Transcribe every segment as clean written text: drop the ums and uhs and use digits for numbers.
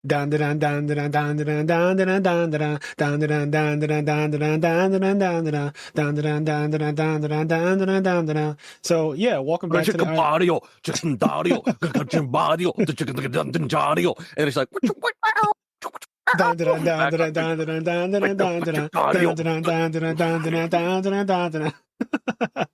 Dandadan, dandadan, dandadan, dandadan, dandadan, dandadan, dandadan, dandadan, dandadan, dandadan, dandadan, dandadan, dandadan, dandadan, dandadan. So yeah, welcome back to the Audio, audio, audio, and it's like dandadan, dandadan, dandadan, dandadan, dandadan, dandadan, dandadan, dandadan, dandadan, dandadan.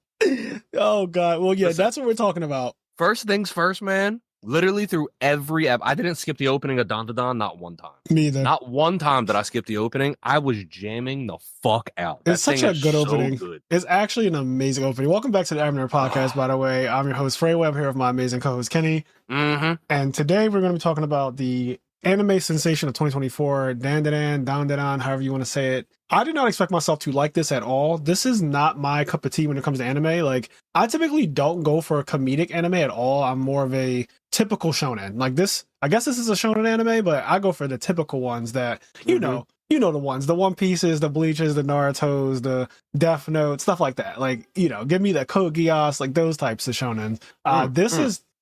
Oh God. Well, yeah, that's what we're talking about. First things first, man. Literally through every app, I didn't skip the opening of Dandadan, not one time. Me either. Not one time did I skip the opening. I was jamming the fuck out. It's such a good opening. It's actually an amazing opening. Welcome back to the IMNerd podcast, by the way. I'm your host, Frazier. I'm here with my amazing co-host, Kenny. Mm-hmm. And today we're going to be talking about the anime sensation of 2024, Dandadan, Dandadan, however you want to say it. I did not expect myself to like this at all. This is not my cup of tea when it comes to anime. Like, I typically don't go for a comedic anime at all. I'm more of a typical shonen. Like this, I guess this is a shonen anime, but I go for the typical ones that, you know the ones, the One Pieces, the Bleaches, the Narutos, the Death Note, stuff like that. Like, give me the Code Geass, like those types of shonen.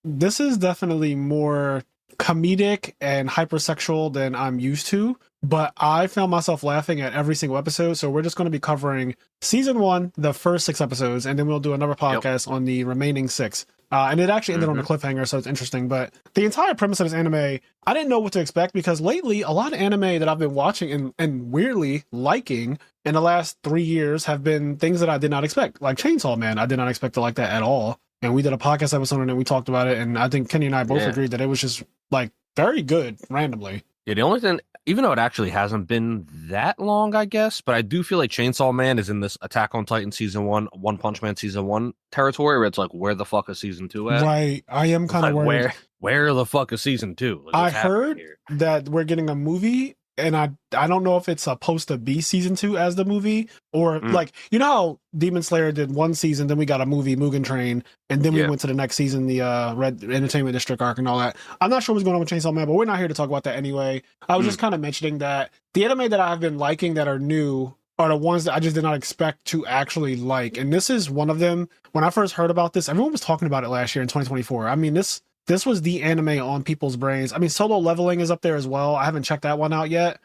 This is definitely more comedic and hypersexual than I'm used to, but I found myself laughing at every single episode. So we're just going to be covering season 1, the first 6 episodes, and then we'll do another podcast on the remaining 6. And it actually ended on a cliffhanger, so it's interesting. But the entire premise of this anime, I didn't know what to expect, because lately a lot of anime that I've been watching and weirdly liking in the last 3 years have been things that I did not expect. Like Chainsaw Man, I did not expect to like that at all. And we did a podcast episode on it and we talked about it, and I think Kenny and I both agreed that it was just like very good randomly. Yeah, the only thing, even though it actually hasn't been that long, I guess, but I do feel like Chainsaw Man is in this Attack on Titan season 1, One Punch Man season 1 territory, where it's like, where the fuck is season 2 at? Right. I am kind of worried. Where the fuck is season 2? Like, I heard that we're getting a movie, and I don't know if it's supposed to be season 2 as the movie, or like, you know how Demon Slayer did one season, then we got a movie, Mugen Train, and then we went to the next season, the Red Entertainment District arc and all that. I'm not sure what's going on with Chainsaw Man, but we're not here to talk about that anyway. I was just kind of mentioning that the anime that I've been liking that are new are the ones that I just did not expect to actually like. And this is one of them. When I first heard about this, everyone was talking about it last year in 2024. I mean, this was the anime on people's brains. I mean, Solo Leveling is up there as well. I haven't checked that one out yet.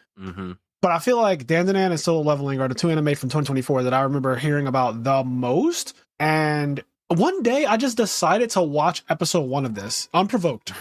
But I feel like Dandadan and Solo Leveling are the 2 anime from 2024 that I remember hearing about the most. And one day I just decided to watch episode 1 of this, unprovoked.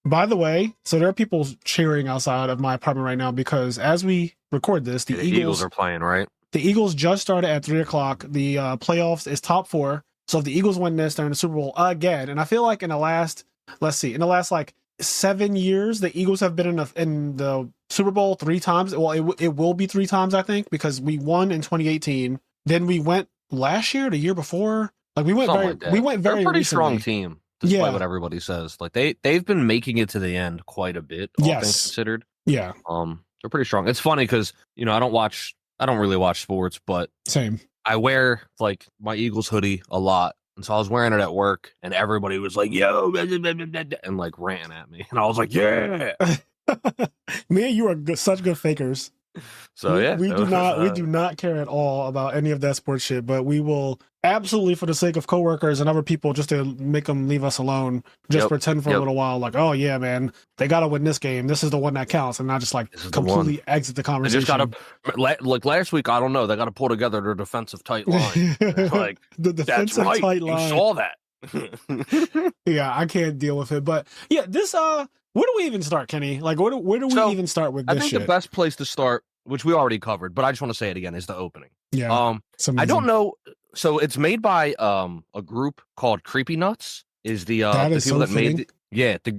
By the way, so there are people cheering outside of my apartment right now, because as we record this, the Eagles are playing, right? The Eagles just started at 3:00. The playoffs is top 4. So if the Eagles win this, they're in the Super Bowl again. And I feel like in the last like 7 years, the Eagles have been in the Super Bowl 3 times. Well, it will be 3 times, I think, because we won in 2018. Then we went last year, the year before. Like we went very They're a pretty recently. Strong team, despite what everybody says. Like they've been making it to the end quite a bit, all things considered. Yeah. They're pretty strong. It's funny because I don't really watch sports, but same. I wear like my Eagles hoodie a lot. And so I was wearing it at work, and everybody was like, yo, and like ranting at me. And I was like, yeah. Me and you are such good fakers. So we do not care at all about any of that sports shit, but we will absolutely, for the sake of coworkers and other people, just to make them leave us alone, just pretend for a little while, like, oh yeah, man, they gotta win this game. This is the one that counts, and not just like completely exit the conversation. They just gotta, like last week, I don't know, they gotta pull together their defensive tight line. Like the defensive tight line. You saw that. Yeah, I can't deal with it, but yeah, this where do we even start, Kenny? Like, where do we even start with this? I think the best place to start, which we already covered, but I just want to say it again, is the opening. Yeah. I don't know. So it's made by a group called Creepy Nuts. Is the people that made the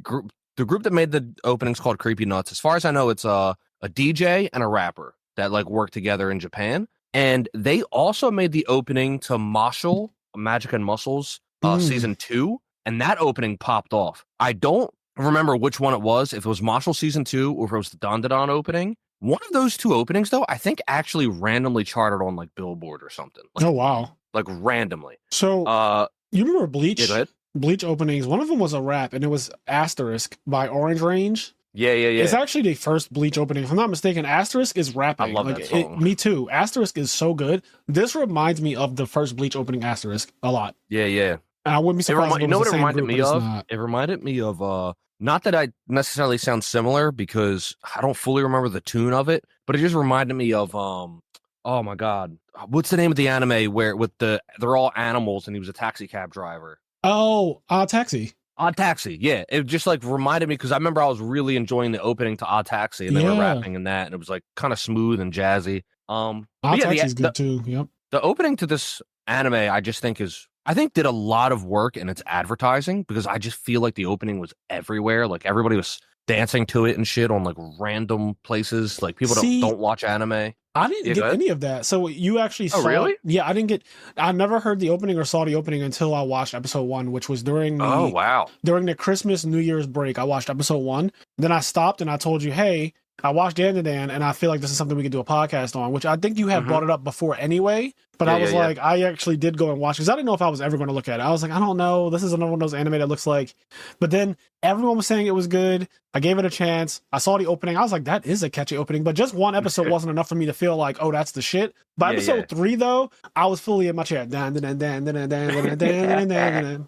group that made the openings called Creepy Nuts. As far as I know, it's a DJ and a rapper that like work together in Japan, and they also made the opening to Marshall Magic and Muscles season 2, and that opening popped off. I don't remember which one it was, if it was Marshall season 2 or if it was the Dandadan opening. One of those 2 openings, though, I think actually randomly charted on like Billboard or something. Like, oh wow! Like randomly. So you remember Bleach? Yeah, go ahead. Bleach openings. One of them was a rap, and it was Asterisk by Orange Range. Yeah. It's actually the first Bleach opening. If I'm not mistaken, Asterisk is rapping. I love that song. Me too. Asterisk is so good. This reminds me of the first Bleach opening, Asterisk, a lot. Yeah. I wouldn't be surprised if it was the same group, but it's not. It reminded me of not that I necessarily sound similar because I don't fully remember the tune of it, but it just reminded me of oh my god, what's the name of the anime where they're all animals and he was a taxi cab driver? Oh, Taxi. Odd Taxi, yeah. It just like reminded me because I remember I was really enjoying the opening to Odd Taxi and they were rapping in that and it was like kind of smooth and jazzy. Odd Taxi's good too. Yep. The opening to this anime I think did a lot of work in its advertising because I just feel like the opening was everywhere. Like everybody was dancing to it and shit on like random places. Like people don't watch anime. I didn't get any of that. So you actually saw... really? Yeah, I never heard the opening or saw the opening until I watched episode 1, which was during the Christmas New Year's break. I watched episode 1. Then I stopped and I told you, hey, I watched Dandadan and I feel like this is something we could do a podcast on, which I think you had brought it up before anyway. But I was like, I actually did go and watch because I didn't know if I was ever going to look at it. I was like, I don't know. This is another one of those anime that looks like. But then everyone was saying it was good. I gave it a chance. I saw the opening. I was like, that is a catchy opening. But just one episode wasn't enough for me to feel like, oh, that's the shit. By episode 3, though, I was fully in my chair.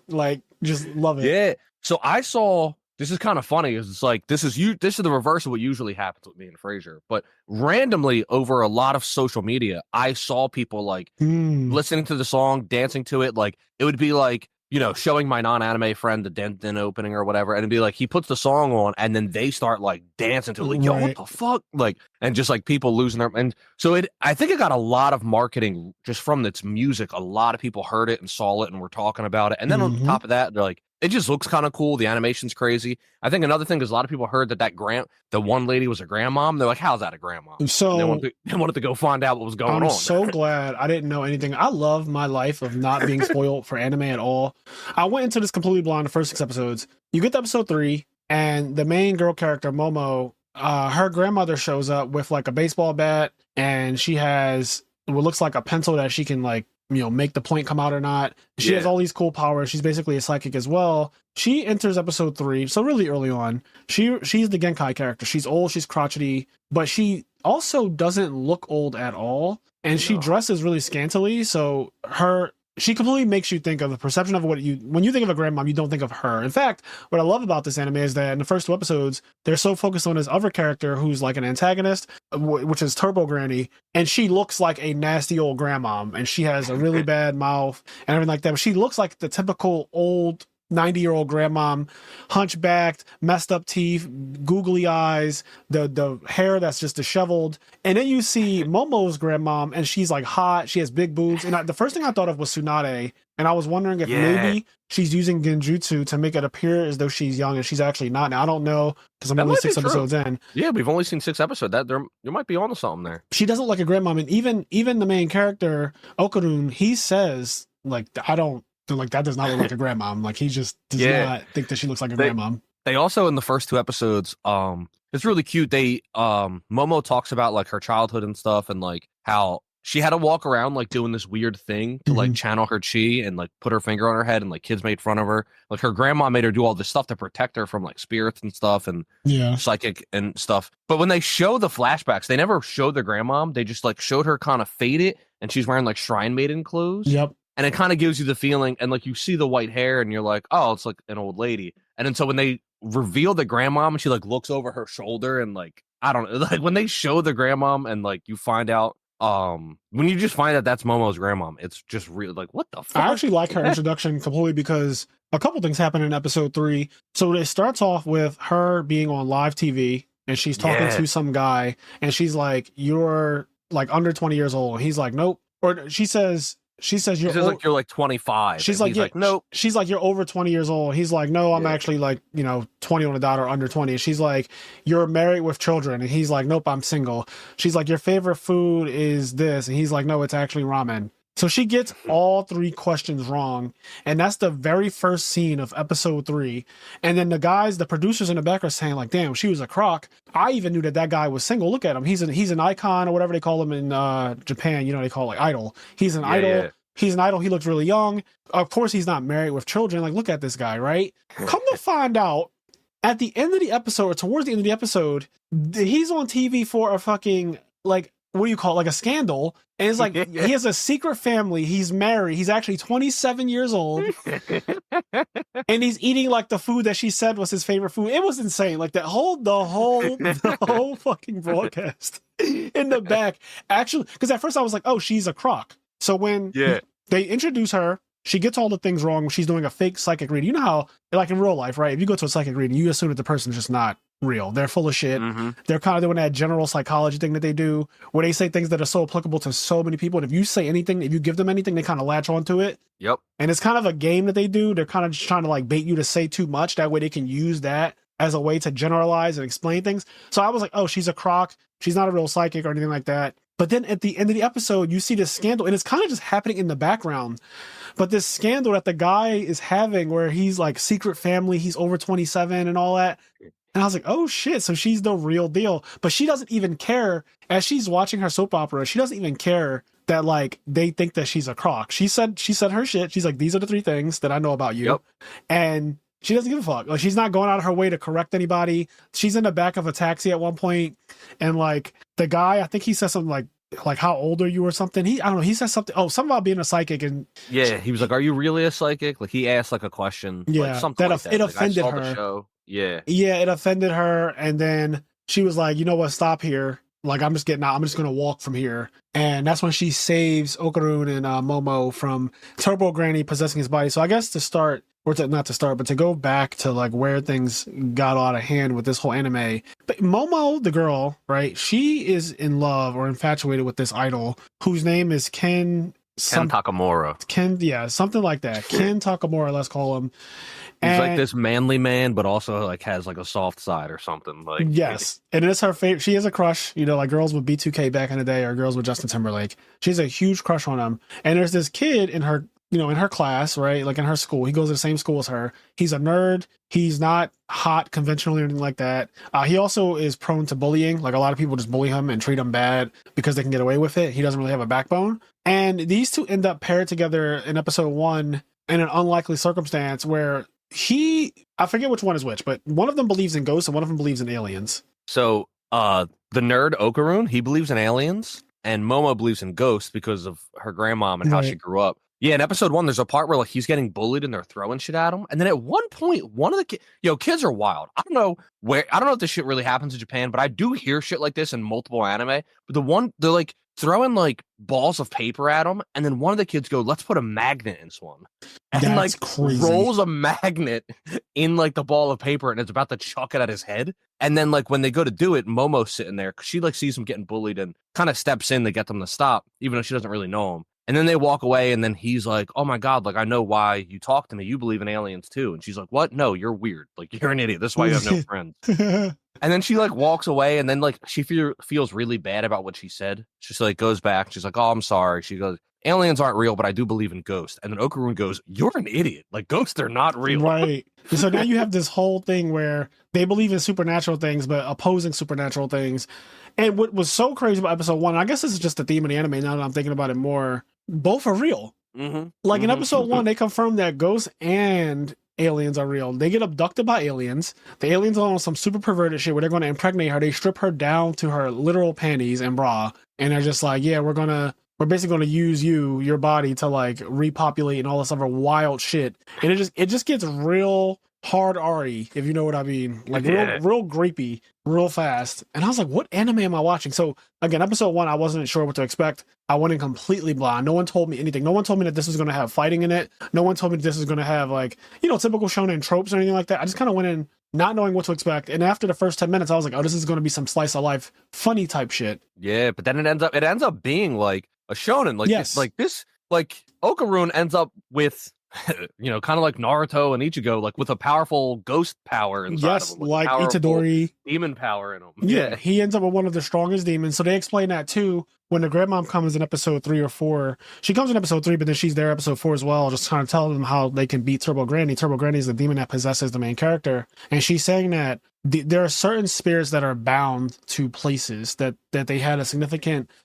Like, just love it. Yeah. So I saw... This is kind of funny. It's like this is the reverse of what usually happens with me and Frazier. But randomly over a lot of social media, I saw people like listening to the song, dancing to it. Like it would be like, you know, showing my non-anime friend the Dandadan opening or whatever, and it'd be like he puts the song on and then they start like dancing to it, like, yo, what the fuck? Like, and just like people losing their and so I think it got a lot of marketing just from its music. A lot of people heard it and saw it and were talking about it. And then on top of that, they're like, it just looks kind of cool. The animation's crazy. I think another thing is a lot of people heard that the one lady was a grandmom. They're like, how's that a grandmom? So they wanted to go find out what was going on. I'm so glad I didn't know anything. I love my life of not being spoiled for anime at all. I went into this completely blind the first 6 episodes. You get to episode 3 and the main girl character, Momo, her grandmother shows up with like a baseball bat and she has what looks like a pencil that she can like, you know, make the point come out or not. She has all these cool powers. She's basically a psychic as well. She enters episode 3, so really early on. She's the Genkai character. She's old, she's crotchety, but she also doesn't look old at all. And she dresses really scantily, so she completely makes you think of the perception of when you think of a grandmom, you don't think of her. In fact, what I love about this anime is that in the first 2 episodes, they're so focused on this other character who's like an antagonist, which is Turbo Granny, and she looks like a nasty old grandmom, and she has a really bad mouth and everything like that. But she looks like the typical old 90-year-old grandmom, hunchbacked, messed up teeth, googly eyes, the hair that's just disheveled. And then you see Momo's grandmom, and she's like hot. She has big boobs. And the first thing I thought of was Tsunade. And I was wondering if maybe she's using genjutsu to make it appear as though she's young, and she's actually not. Now I don't know because I'm only 6 episodes in. Yeah, we've only seen 6 episodes. That there might be onto something there. She doesn't look like a grandmom, and even the main character Okarun, he says like that does not look like a grandmom. Like he just does not think that she looks like a grandmom. They also in the first 2 episodes, it's really cute. They Momo talks about like her childhood and stuff, and like how she had to walk around like doing this weird thing to like channel her chi and like put her finger on her head, and like kids made fun of her. Like her grandma made her do all this stuff to protect her from like spirits and stuff and psychic and stuff. But when they show the flashbacks, they never showed the grandmom. They just like showed her kind of faded, and she's wearing like shrine maiden clothes. Yep. And it kind of gives you the feeling, and like you see the white hair, and you're like, oh, it's like an old lady. And then so when they reveal the grandmom, and she like looks over her shoulder, and like I don't know, like when they show the grandmom, and like you find out, when you just find out that's Momo's grandmom, it's just really like, what the fuck? I actually like her introduction completely because a couple things happen in episode 3. So it starts off with her being on live TV, and she's talking to some guy, and she's like, "You're like under 20 years old." And he's like, "Nope." Or she says you're like you're like 25. She's like, nope. She's like, you're over 20 years old. He's like, no, I'm actually like, 20 on the dot or under 20. And she's like, you're married with children. And he's like, nope, I'm single. She's like, your favorite food is this. And he's like, no, it's actually ramen. So she gets all 3 questions wrong. And that's the very first scene of episode 3. And then the producers in the back are saying like, damn, she was a crock. I even knew that guy was single. Look at him. He's an icon or whatever they call him in Japan. They call it like idol. He's an idol. Yeah. He's an idol. He looks really young. Of course, he's not married with children. Like, look at this guy, right? Come to find out, at the end of the episode, or towards the end of the episode, he's on TV for a fucking, like, what do you call it, like a scandal. And it's like, he has a secret family. He's married. He's actually 27 years old. And he's eating like the food that she said was his favorite food. It was insane. Like the whole fucking broadcast in the back. Actually, because at first I was like, oh, she's a croc. So when they introduce her, she gets all the things wrong. She's doing a fake psychic reading. You know how, like in real life, right? If you go to a psychic reading, you assume that the person's just not real. They're full of shit. Mm-hmm. They're kind of doing that general psychology thing that they do, where they say things that are so applicable to so many people. And if you say anything, if you give them anything, they kind of latch onto it. Yep. And it's kind of a game that they do. They're kind of just trying to like bait you to say too much. That way they can use that as a way to generalize and explain things. So I was like, oh, she's a crock. She's not a real psychic or anything like that. But then at the end of the episode, you see this scandal, and it's kind of just happening in the background. But this scandal that the guy is having where he's like secret family, he's over 27 and all that. And I was like, oh shit, so she's the real deal. But she doesn't even care, as she's watching her soap opera, she doesn't even care that like they think that she's a crock. She said her shit. She's like, these are the 3 things that I know about you. Yep. And she doesn't give a fuck. Like, she's not going out of her way to correct anybody. She's in the back of a taxi at one point, and like the guy, I think he says something like how old are you or something. I don't know. He says something. Oh, something about being a psychic, and he was like, "Are you really a psychic?" Like he asked like a question. Yeah, like, something like that. It offended her. The show. Yeah, it offended her, and then she was like, "You know what? Stop here. Like, I'm just getting out. I'm just gonna walk from here." And that's when she saves Okarun and Momo from Turbo Granny possessing his body. So I guess not to start, but to go back to like where things got out of hand with this whole anime. But Momo, the girl, right? She is in love or infatuated with this idol whose name is Ken Takamura. Something like that. Ken Takamura, let's call him. He's like this manly man, but also like has like a soft side or something. Like yes, and it's her favorite. She has a crush, like girls with B2K back in the day, or girls with Justin Timberlake. She has a huge crush on him. And there's this kid in her, in her class, right? Like in her school. He goes to the same school as her. He's a nerd. He's not hot conventionally or anything like that. He also is prone to bullying. Like a lot of people just bully him and treat him bad because they can get away with it. He doesn't really have a backbone. And these two end up paired together in episode 1 in an unlikely circumstance where I forget which one is which, but one of them believes in ghosts and one of them believes in aliens. So the nerd Okarun, he believes in aliens, and Momo believes in ghosts because of her grandmom and how she grew up. Yeah, in episode 1, there's a part where like he's getting bullied and they're throwing shit at him. And then at one point, one of the kids are wild. I don't know if this shit really happens in Japan, but I do hear shit like this in multiple anime. But they're like throwing like balls of paper at him, and then one of the kids go, "Let's put a magnet in this one," and that's like crazy. Rolls a magnet in like the ball of paper, and it's about to chuck it at his head. And then like when they go to do it, Momo's sitting there because she like sees him getting bullied and kind of steps in to get them to stop, even though she doesn't really know him. And then they walk away, and then he's like, "Oh my God, like I know why you talk to me. You believe in aliens too." And she's like, "What? No, you're weird. Like you're an idiot. That's why you have no friends." And then she like walks away, and then like she feels really bad about what she said. She like goes back. She's like, "Oh, I'm sorry." She goes, "Aliens aren't real, but I do believe in ghosts." And then Okarun goes, "You're an idiot. Like ghosts are not real." Right. So now you have this whole thing where they believe in supernatural things, but opposing supernatural things. And what was so crazy about episode 1, I guess this is just the theme of the anime now that I'm thinking about it more, both are real. Mm-hmm. Like in episode 1, they confirm that ghosts and aliens are real. They get abducted by aliens. The aliens are on some super perverted shit where they're going to impregnate her. They strip her down to her literal panties and bra, and they're just like, "Yeah, we're basically going to use your body to like repopulate and all this other wild shit." And it just gets real hard R-y, if you know what I mean. Like real creepy, real fast. And I was like, what anime am I watching? So again, episode 1, I wasn't sure what to expect. I went in completely blind. No one told me anything. No one told me that this was going to have fighting in it. No one told me that this was going to have like, typical shonen tropes or anything like that. I just kind of went in not knowing what to expect. And after the first 10 minutes, I was like, oh, this is going to be some slice of life, funny type shit. Yeah, but then it ends up being like a shonen. Like, yes. Like Okarun ends up with, kind of like Naruto and Ichigo, like with a powerful ghost power inside of him. Like Itadori. Demon power in him. Yeah, he ends up with one of the strongest demons. So they explain that too when the grandmom comes in episode 3 or 4. She comes in episode 3, but then she's there episode 4 as well, just kind of telling them how they can beat Turbo Granny. Turbo Granny is the demon that possesses the main character. And she's saying that there are certain spirits that are bound to places that they had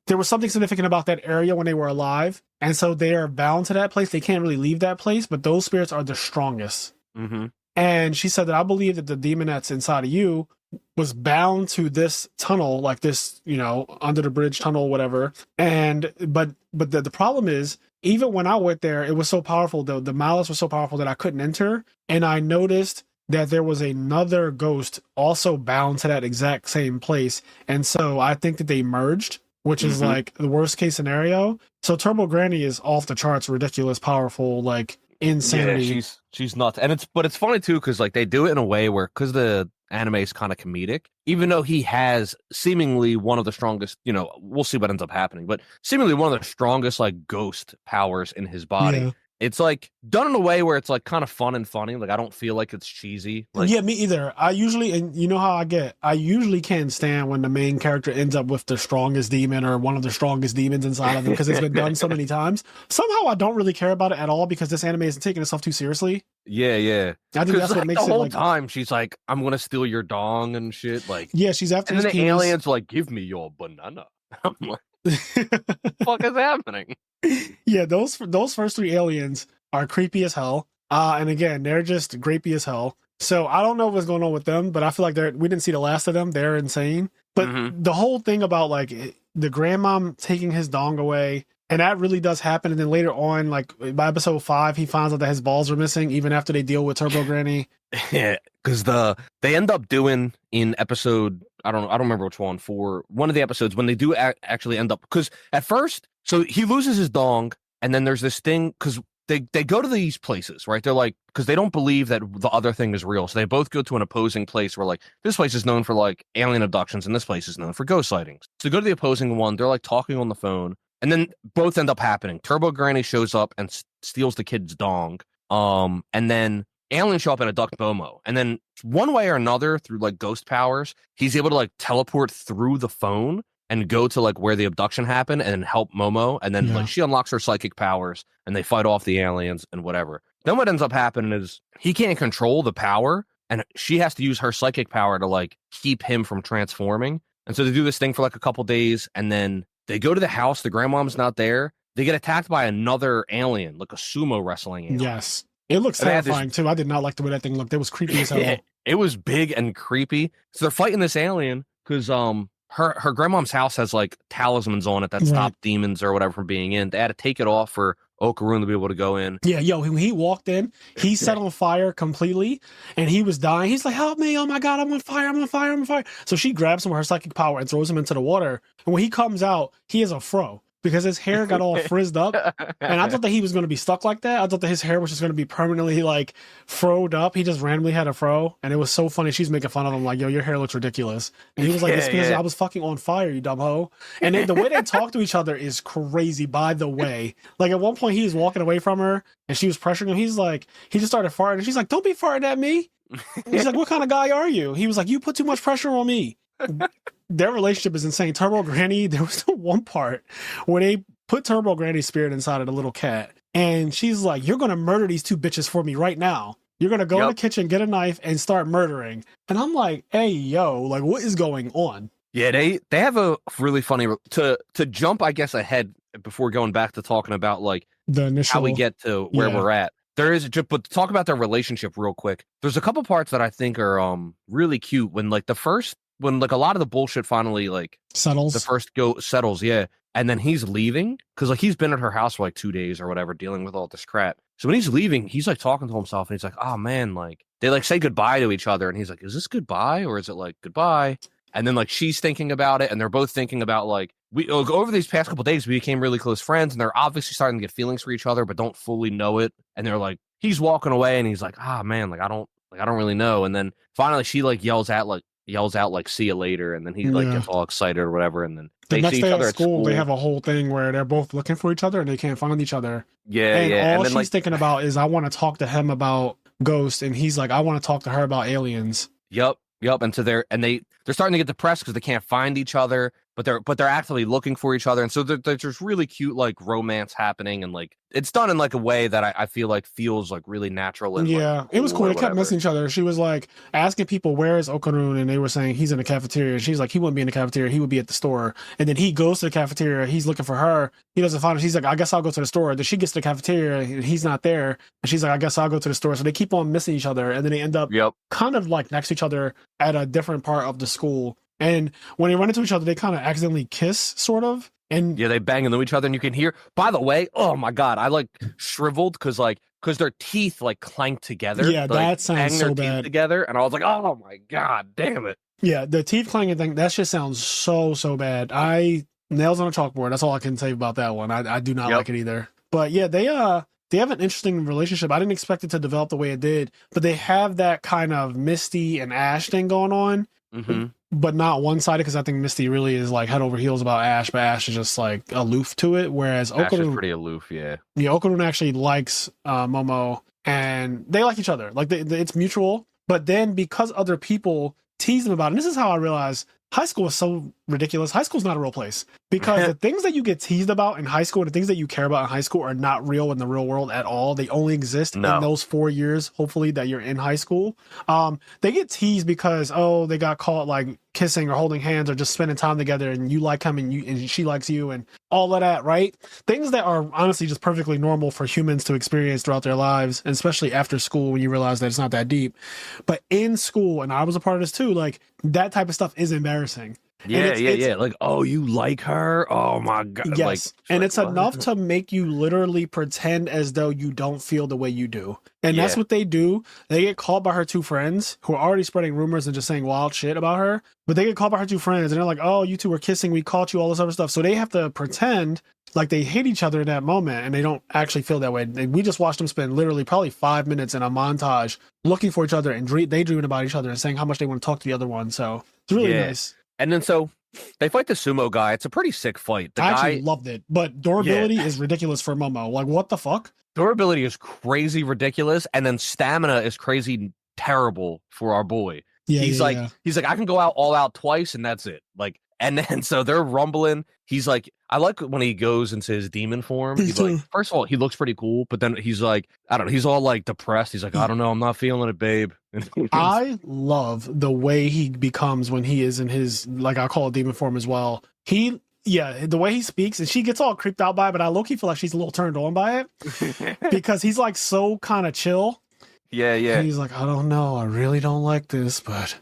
there was something significant about that area when they were alive. And so they are bound to that place. They can't really leave that place, but those spirits are the strongest. Mm-hmm. And she said that I believe that the demon that's inside of you was bound to this tunnel, like this, under the bridge tunnel, whatever. And but the problem is, even when I went there, it was so powerful. The malice was so powerful that I couldn't enter. And I noticed that there was another ghost also bound to that exact same place. And so I think that they merged, which is like the worst case scenario. So Turbo Granny is off the charts, ridiculous, powerful, like insanity. Yeah, she's nuts. And it's funny too, because like they do it in a way where, because the anime is kind of comedic, even though he has seemingly one of the strongest, we'll see what ends up happening, but seemingly one of the strongest like ghost powers in his body. Yeah. It's like done in a way where it's like kind of fun and funny. Like I don't feel like it's cheesy. Like, yeah, me either. I usually, and you know how I usually can't stand when the main character ends up with the strongest demon or one of the strongest demons inside of him, because it's been done so many times. Somehow I don't really care about it at all, because this anime isn't taking itself too seriously. Yeah. I think that's like, what makes the it whole like time she's like, I'm gonna steal your dong and shit. Like, yeah, she's after. And then the penis. aliens like, give me your banana. I'm like, what the fuck is happening? Yeah, those first 3 aliens are creepy as hell. And again, they're just grapey as hell. So I don't know what's going on with them, but I feel like we didn't see the last of them. They're insane. But the whole thing about like the grandmom taking his dong away, and that really does happen. And then later on, like by episode 5, he finds out that his balls are missing, even after they deal with Turbo Granny. Yeah, because they end up doing in episode, I don't remember which one, for one of the episodes, when they do actually end up, because at first, so he loses his dong, and then there's this thing, because they go to these places, right? They're like, because they don't believe that the other thing is real, so they both go to an opposing place where like, this place is known for like alien abductions, and this place is known for ghost sightings. So go to the opposing one, they're like talking on the phone, and then both end up happening. Turbo Granny shows up and steals the kid's dong, and then aliens show up and abduct Momo, and then one way or another, through like ghost powers, he's able to like teleport through the phone and go to like where the abduction happened and help Momo, and then like she unlocks her psychic powers and they fight off the aliens and whatever. Then what ends up happening is he can't control the power, and she has to use her psychic power to like keep him from transforming. And so they do this thing for like a couple days, and then they go to the house, the grandmom's not there, they get attacked by another alien, like a sumo wrestling alien. Yes. It looks terrifying too. I did not like the way that thing looked. It was creepy as hell. It was big and creepy. So they're fighting this alien because her grandmom's house has like talismans on it that stop demons or whatever from being in. They had to take it off for Okarun to be able to go in. Yeah, when he walked in, he set on fire completely, and he was dying. He's like, help me, oh my god, I'm on fire, I'm on fire, I'm on fire. So she grabs him with her psychic power and throws him into the water. And when he comes out, he is a fro, because his hair got all frizzed up. And I thought that he was going to be stuck like that. I thought that his hair was just going to be permanently like froed up. He just randomly had a fro. And it was so funny. She's making fun of him like, yo, your hair looks ridiculous. And he was like, I was fucking on fire, you dumb hoe. And the way they talk to each other is crazy, by the way. Like at one point he was walking away from her and she was pressuring him. He's like, he just started farting. And she's like, don't be farting at me. He's like, what kind of guy are you? He was like, you put too much pressure on me. Their relationship is insane. Turbo Granny, there was one part where they put Turbo Granny's spirit inside of the little cat, and she's like, you're gonna murder these 2 bitches for me right now. You're gonna go in the kitchen, get a knife, and start murdering. And I'm like, hey yo, like what is going on? Yeah, they have a really funny to jump, I guess, ahead before going back to talking about like the initial, how we get to where we're at. There is just, but to talk about their relationship real quick, there's a couple parts that I think are really cute when like when like a lot of the bullshit finally like settles. The first go settles, and then he's leaving because like he's been at her house for like 2 days or whatever dealing with all this crap. So when he's leaving, he's like talking to himself and he's like, oh man, like they like say goodbye to each other, and he's like, is this goodbye or is it like goodbye? And then like she's thinking about it, and they're both thinking about like, we over these past couple days we became really close friends, and they're obviously starting to get feelings for each other but don't fully know it. And they're like, he's walking away and he's like, man, like I don't really know. And then finally she like yells out like see you later, and then he like gets all excited or whatever, and then the they next see day each other at school they have a whole thing where they're both looking for each other and they can't find each other. All and then, she's thinking about is I want to talk to him about ghosts, and he's like, I want to talk to her about aliens. Yep. And so they're starting to get depressed because they can't find each other, but they're actively looking for each other, and so there's just really cute like romance happening, and like it's done in like a way that I feel like feels like really natural. And yeah, like, it was cool. They kept whatever. missing each other. She was like asking people, where is Okarun? And they were saying he's in the cafeteria. And she's like, he wouldn't be in the cafeteria. He would be at the store. And then he goes to the cafeteria. He's looking for her. He doesn't find her. She's like, I guess I'll go to the store. Then she gets to the cafeteria and he's not there. And she's like, I guess I'll go to the store. So they keep on missing each other. And then they end up kind of like next to each other at a different part of the school. And when they run into each other, they kind of accidentally kiss, sort of. And yeah, they bang into each other, and you can hear. By the way, oh my god, I like shriveled because their teeth like clank together. Yeah, that sounds so bad. Together, and I was like, oh my god, damn it. Yeah, the teeth clanging thing, that shit sounds so bad. Nails on a chalkboard. That's all I can say about that one. I do not like it either. But yeah, they have an interesting relationship. I didn't expect it to develop the way it did, but they have that kind of Misty and Ash thing going on. Mm-hmm. But not one-sided, because I think Misty really is like head over heels about Ash, but Ash is just like aloof to it, whereas Ash is pretty aloof, yeah. Yeah, Okarun actually likes Momo, and they like each other. Like it's mutual, but then because other people tease them about it, and this is how I realized high school is so ridiculous. High school is not a real place, because the things that you get teased about in high school, the things that you care about in high school are not real in the real world at all. They only exist in those 4 years, hopefully, that you're in high school. They get teased because, they got caught like kissing or holding hands or just spending time together, and you like him and she likes you and all of that, right? Things that are honestly just perfectly normal for humans to experience throughout their lives, and especially after school when you realize that it's not that deep. But in school, and I was a part of this too, like that type of stuff is embarrassing. Yeah. Like, oh, you like her? Oh my god. Yes. Like, and it's enough to make you literally pretend as though you don't feel the way you do. And that's what they do. They get called by her two friends who are already spreading rumors and just saying wild shit about her. But they get called by her two friends and they're like, oh, you two were kissing. We caught you, all this other stuff. So they have to pretend like they hate each other in that moment, and they don't actually feel that way. And we just watched them spend literally probably 5 minutes in a montage looking for each other and daydreaming about each other and saying how much they want to talk to the other one. So it's really nice. And then so they fight the sumo guy. It's a pretty sick fight. I actually loved it, but durability is ridiculous for Momo. Like, what the fuck? Durability is crazy ridiculous, and then stamina is crazy terrible for our boy. He's like, I can go out all out twice, and that's it. Like, and then so they're rumbling. He's like, I like when he goes into his demon form. He's like, first of all, he looks pretty cool, but then he's like, I don't know, he's all like depressed. He's like, I don't know, I'm not feeling it, babe. I love the way he becomes when he is in his, like, I call it demon form as well. The way he speaks, and she gets all creeped out by it, but I low-key feel like she's a little turned on by it because he's like so kind of chill. Yeah. And he's like, I don't know, I really don't like this, but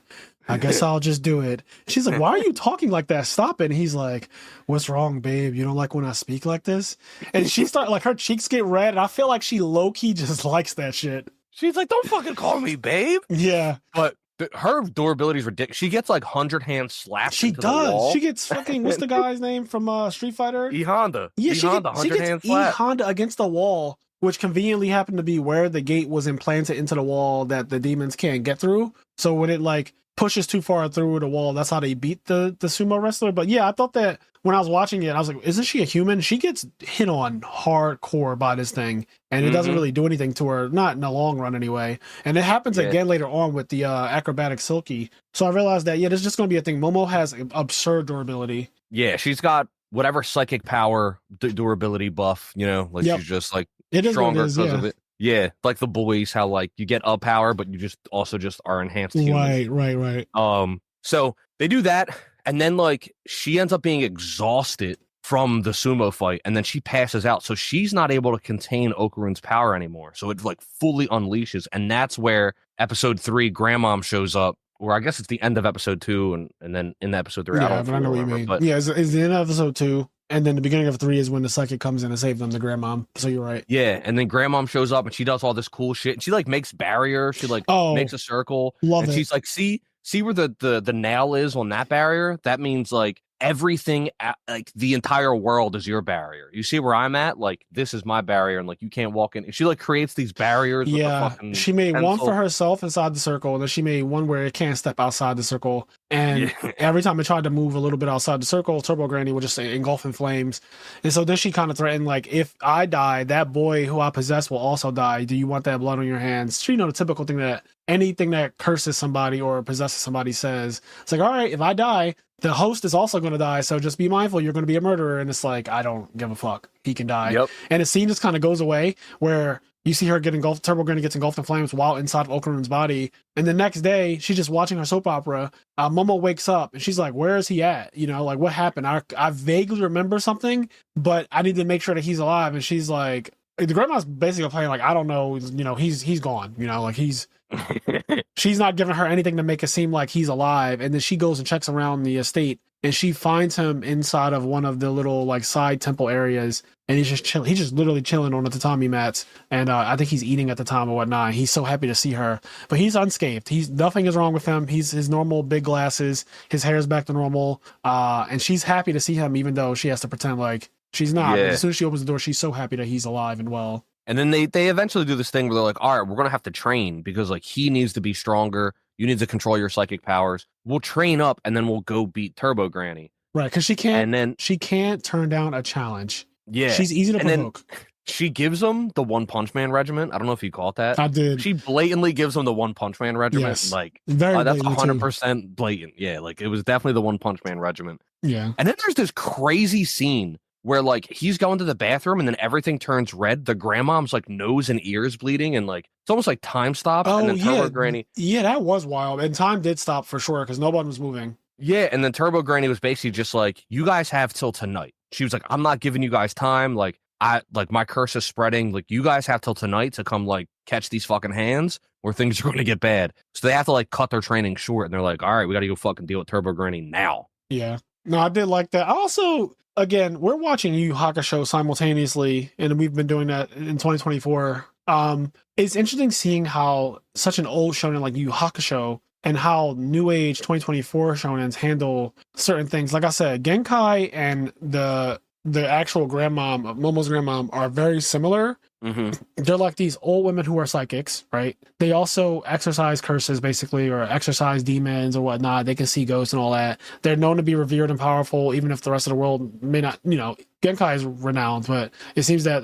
I guess I'll just do it. She's like, why are you talking like that? Stop it. And he's like, what's wrong, babe? You don't like when I speak like this? And she started, like, her cheeks get red, and I feel like she low-key just likes that shit. She's like, don't fucking call me babe. Yeah. But her durability is ridiculous. She gets like 100-hand slaps. She does. She gets fucking, what's the guy's name from Street Fighter? E Honda. Yeah, she gets E Honda against the wall, which conveniently happened to be where the gate was implanted into the wall that the demons can't get through. So when it like pushes too far through the wall, that's how they beat the sumo wrestler. But yeah, I thought that when I was watching it, I was like, isn't she a human? She gets hit on hardcore by this thing, and it doesn't really do anything to her, not in the long run anyway. And it happens again later on with the acrobatic Silky. So I realized that, this is just going to be a thing. Momo has absurd durability. Yeah, she's got whatever psychic power durability buff, like she's just like stronger because of it. Yeah, like the boys, how like you get up power, but you just also just are enhanced humans. Right. So they do that, and then like she ends up being exhausted from the sumo fight, and then she passes out. So she's not able to contain Okarun's power anymore. So it like fully unleashes, and that's where episode 3, Grandmom shows up. Or I guess it's the end of episode 2, and then in episode 3, I know what you mean. But it's the end of episode 2. And then the beginning of 3 is when the psychic comes in and saves them, the grandmom. So you're right. Yeah, and then grandmom shows up and she does all this cool shit. And she like makes barrier. She like makes a circle. Love and it. She's like, see where the nail is on that barrier? That means like everything, like the entire world is your barrier. You see where I'm at? Like this is my barrier, and like you can't walk in. She like creates these barriers. Yeah, with the fucking she made pencil. one for herself inside the circle, and then she made one where it can't step outside the circle. And every time it tried to move a little bit outside the circle, Turbo Granny would just engulf in flames. And so then she kind of threatened, like, if I die, that boy who I possess will also die. Do you want that blood on your hands? She, the typical thing that anything that curses somebody or possesses somebody says. It's like, all right, if I die, the host is also going to die, so just be mindful, you're going to be a murderer. And it's like, I don't give a fuck, he can die. Yep. And the scene just kind of goes away where you see her get engulfed, Turbo Granny gets engulfed in flames while inside of Okarun's body. And the next day, she's just watching her soap opera. Momo wakes up and she's like, where is he at? You know, like, what happened? I vaguely remember something, but I need to make sure that he's alive. And she's like, the grandma's basically playing like, I don't know, you know, he's gone, you know, like she's not giving her anything to make it seem like he's alive. And then she goes and checks around the estate and she finds him inside of one of the little like side temple areas. And he's just chilling. He's just literally chilling on the tatami mats. And I think he's eating at the time or whatnot. He's so happy to see her, but he's unscathed. Nothing is wrong with him. He's his normal big glasses. His hair's back to normal. And she's happy to see him, even though she has to pretend like she's not. Yeah. As soon as she opens the door, she's so happy that he's alive and well. And then they eventually do this thing where they're like, all right, we're going to have to train because like he needs to be stronger. You need to control your psychic powers. We'll train up and then we'll go beat Turbo Granny. Right. Because she can't turn down a challenge. Yeah. She's easy to provoke. She gives him the One Punch Man regiment. I don't know if you caught that. I did. She blatantly gives him the One Punch Man regiment. Yes. Like, very that's 100% blatant. Yeah. Like it was definitely the One Punch Man regiment. Yeah. And then there's this crazy scene where like he's going to the bathroom and then everything turns red. The grandmom's like nose and ears bleeding and like it's almost like time stops. Oh, and then Turbo yeah. Granny. Yeah, that was wild. And time did stop for sure because no one was moving. Yeah, and then Turbo Granny was basically just like, you guys have till tonight. She was like, I'm not giving you guys time. Like my curse is spreading. Like you guys have till tonight to come like catch these fucking hands or things are going to get bad. So they have to like cut their training short. And they're like, all right, we got to go fucking deal with Turbo Granny now. Yeah. No, I did like that. Also, again, we're watching Yu Yu Hakusho simultaneously, and we've been doing that in 2024. It's interesting seeing how such an old shonen like Yu Yu Hakusho and how new age 2024 shonens handle certain things. Like I said, Genkai and the actual grandmom, Momo's grandmom, are very similar. Mm-hmm. They're like these old women who are psychics, right? They also exercise curses, basically, or exercise demons or whatnot. They can see ghosts and all that. They're known to be revered and powerful, even if the rest of the world may not, you know, Genkai is renowned, but it seems that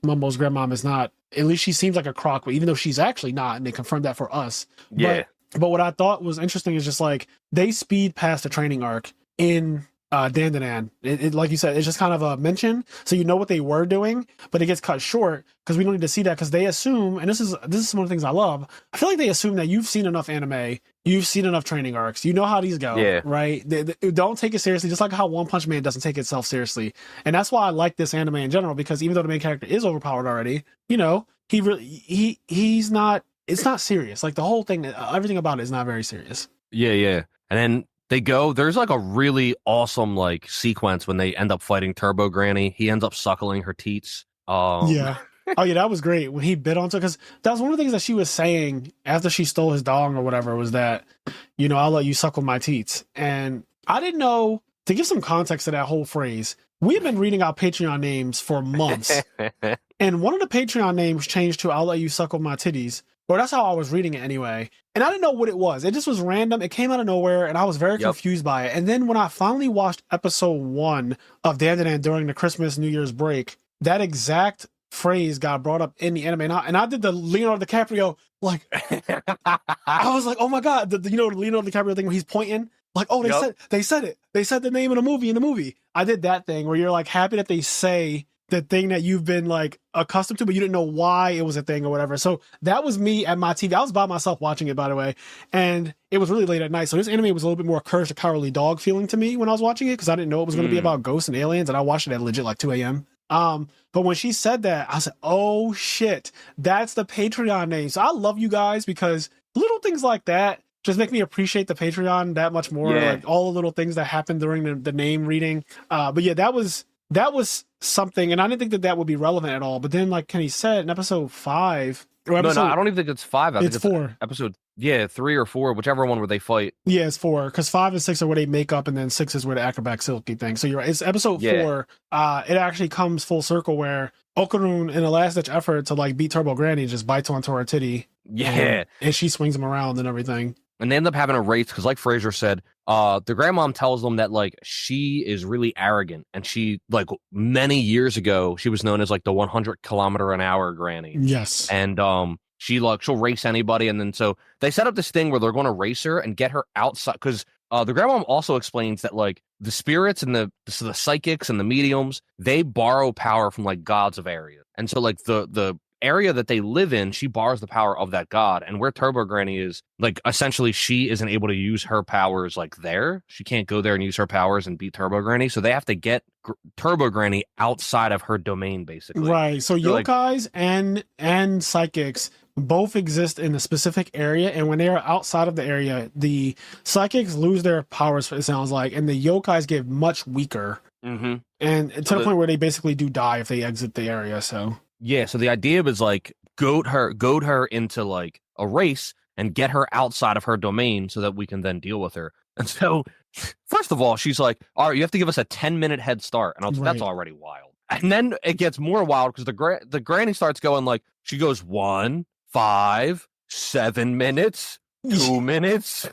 Momo's grandmom is not. At least she seems like a crock, but even though she's actually not, and they confirmed that for us. Yeah. But what I thought was interesting is just like they speed past the training arc in Dandadan. It like you said, it's just kind of a mention, so you know what they were doing, but it gets cut short because we don't need to see that because they assume, and this is one of the things I love. I feel like they assume that you've seen enough anime, you've seen enough training arcs, you know how these go, right? They don't take it seriously, just like how One Punch Man doesn't take itself seriously, and that's why I like this anime in general because even though the main character is overpowered already, you know, he's not. It's not serious. Like the whole thing, everything about it is not very serious. Yeah. And then there's like a really awesome like sequence when they end up fighting Turbo Granny. He ends up suckling her teats. Yeah. Oh yeah, that was great when he bit onto, because that was one of the things that she was saying after she stole his dong or whatever, was that, you know, I'll let you suckle my teats. And I didn't know, to give some context to that whole phrase, we've been reading out Patreon names for months. And one of the Patreon names changed to I'll let you suckle my titties. Or that's how I was reading it anyway. And I didn't know what it was. It just was random. It came out of nowhere, and I was very confused by it. And then when I finally watched episode 1 of Dandadan during the Christmas New Year's break, that exact phrase got brought up in the anime. And I did the Leonardo DiCaprio, like, I was like, oh my God, you know, the Leonardo DiCaprio thing where he's pointing. Like, oh, they said it. They said the name of the movie in the movie. I did that thing where you're like happy that they say the thing that you've been like accustomed to, but you didn't know why it was a thing or whatever. So that was me at my TV. I was by myself watching it, by the way, and it was really late at night. So this anime was a little bit more Courage the Cowardly Dog feeling to me when I was watching it, because I didn't know it was going to be about ghosts and aliens, and I watched it at legit like 2 a.m. But when she said that, I said, oh shit, that's the Patreon name. So I love you guys because little things like that just make me appreciate the Patreon that much more. Yeah. Like all the little things that happened during the name reading. But yeah, that was something, and I didn't think that would be relevant at all. But then, like Kenny said, in episode 5, no, I don't even think it's 5. I think it's 4. Episode 3 or 4, whichever one where they fight. Yeah, it's 4, because 5 and 6 are where they make up, and then 6 is where the acrobat silky thing. So you're right. It's episode 4. It actually comes full circle where Okarun, in a last ditch effort to like beat Turbo Granny, just bites onto her titty. Yeah, and she swings him around and everything. And they end up having a race because, like Frazier said, the grandmom tells them that like she is really arrogant, and she, like, many years ago she was known as like the 100-kilometer-an-hour granny. Yes, and she'll race anybody, and then so they set up this thing where they're going to race her and get her outside, because The grandmom also explains that like the spirits and the psychics and the mediums, they borrow power from like gods of areas. And so like the area that they live in, she borrows the power of that god. And where Turbo Granny is, like essentially she isn't able to use her powers like there. She can't go there and use her powers and beat Turbo Granny. So they have to get Turbo Granny outside of her domain, basically. Right. So yokais and psychics both exist in a specific area, and when they are outside of the area, the psychics lose their powers, it sounds like, and the yokais get much weaker. Mm-hmm. And to the point where they basically do die if they exit the area. So yeah, so the idea was like goad her into like a race and get her outside of her domain so that we can then deal with her. And so first of all, she's like, all right, you have to give us a 10-minute head start. And I was like, that's already wild. And then it gets more wild because the granny starts going like, she goes 1, 5, 7 minutes, 2 minutes,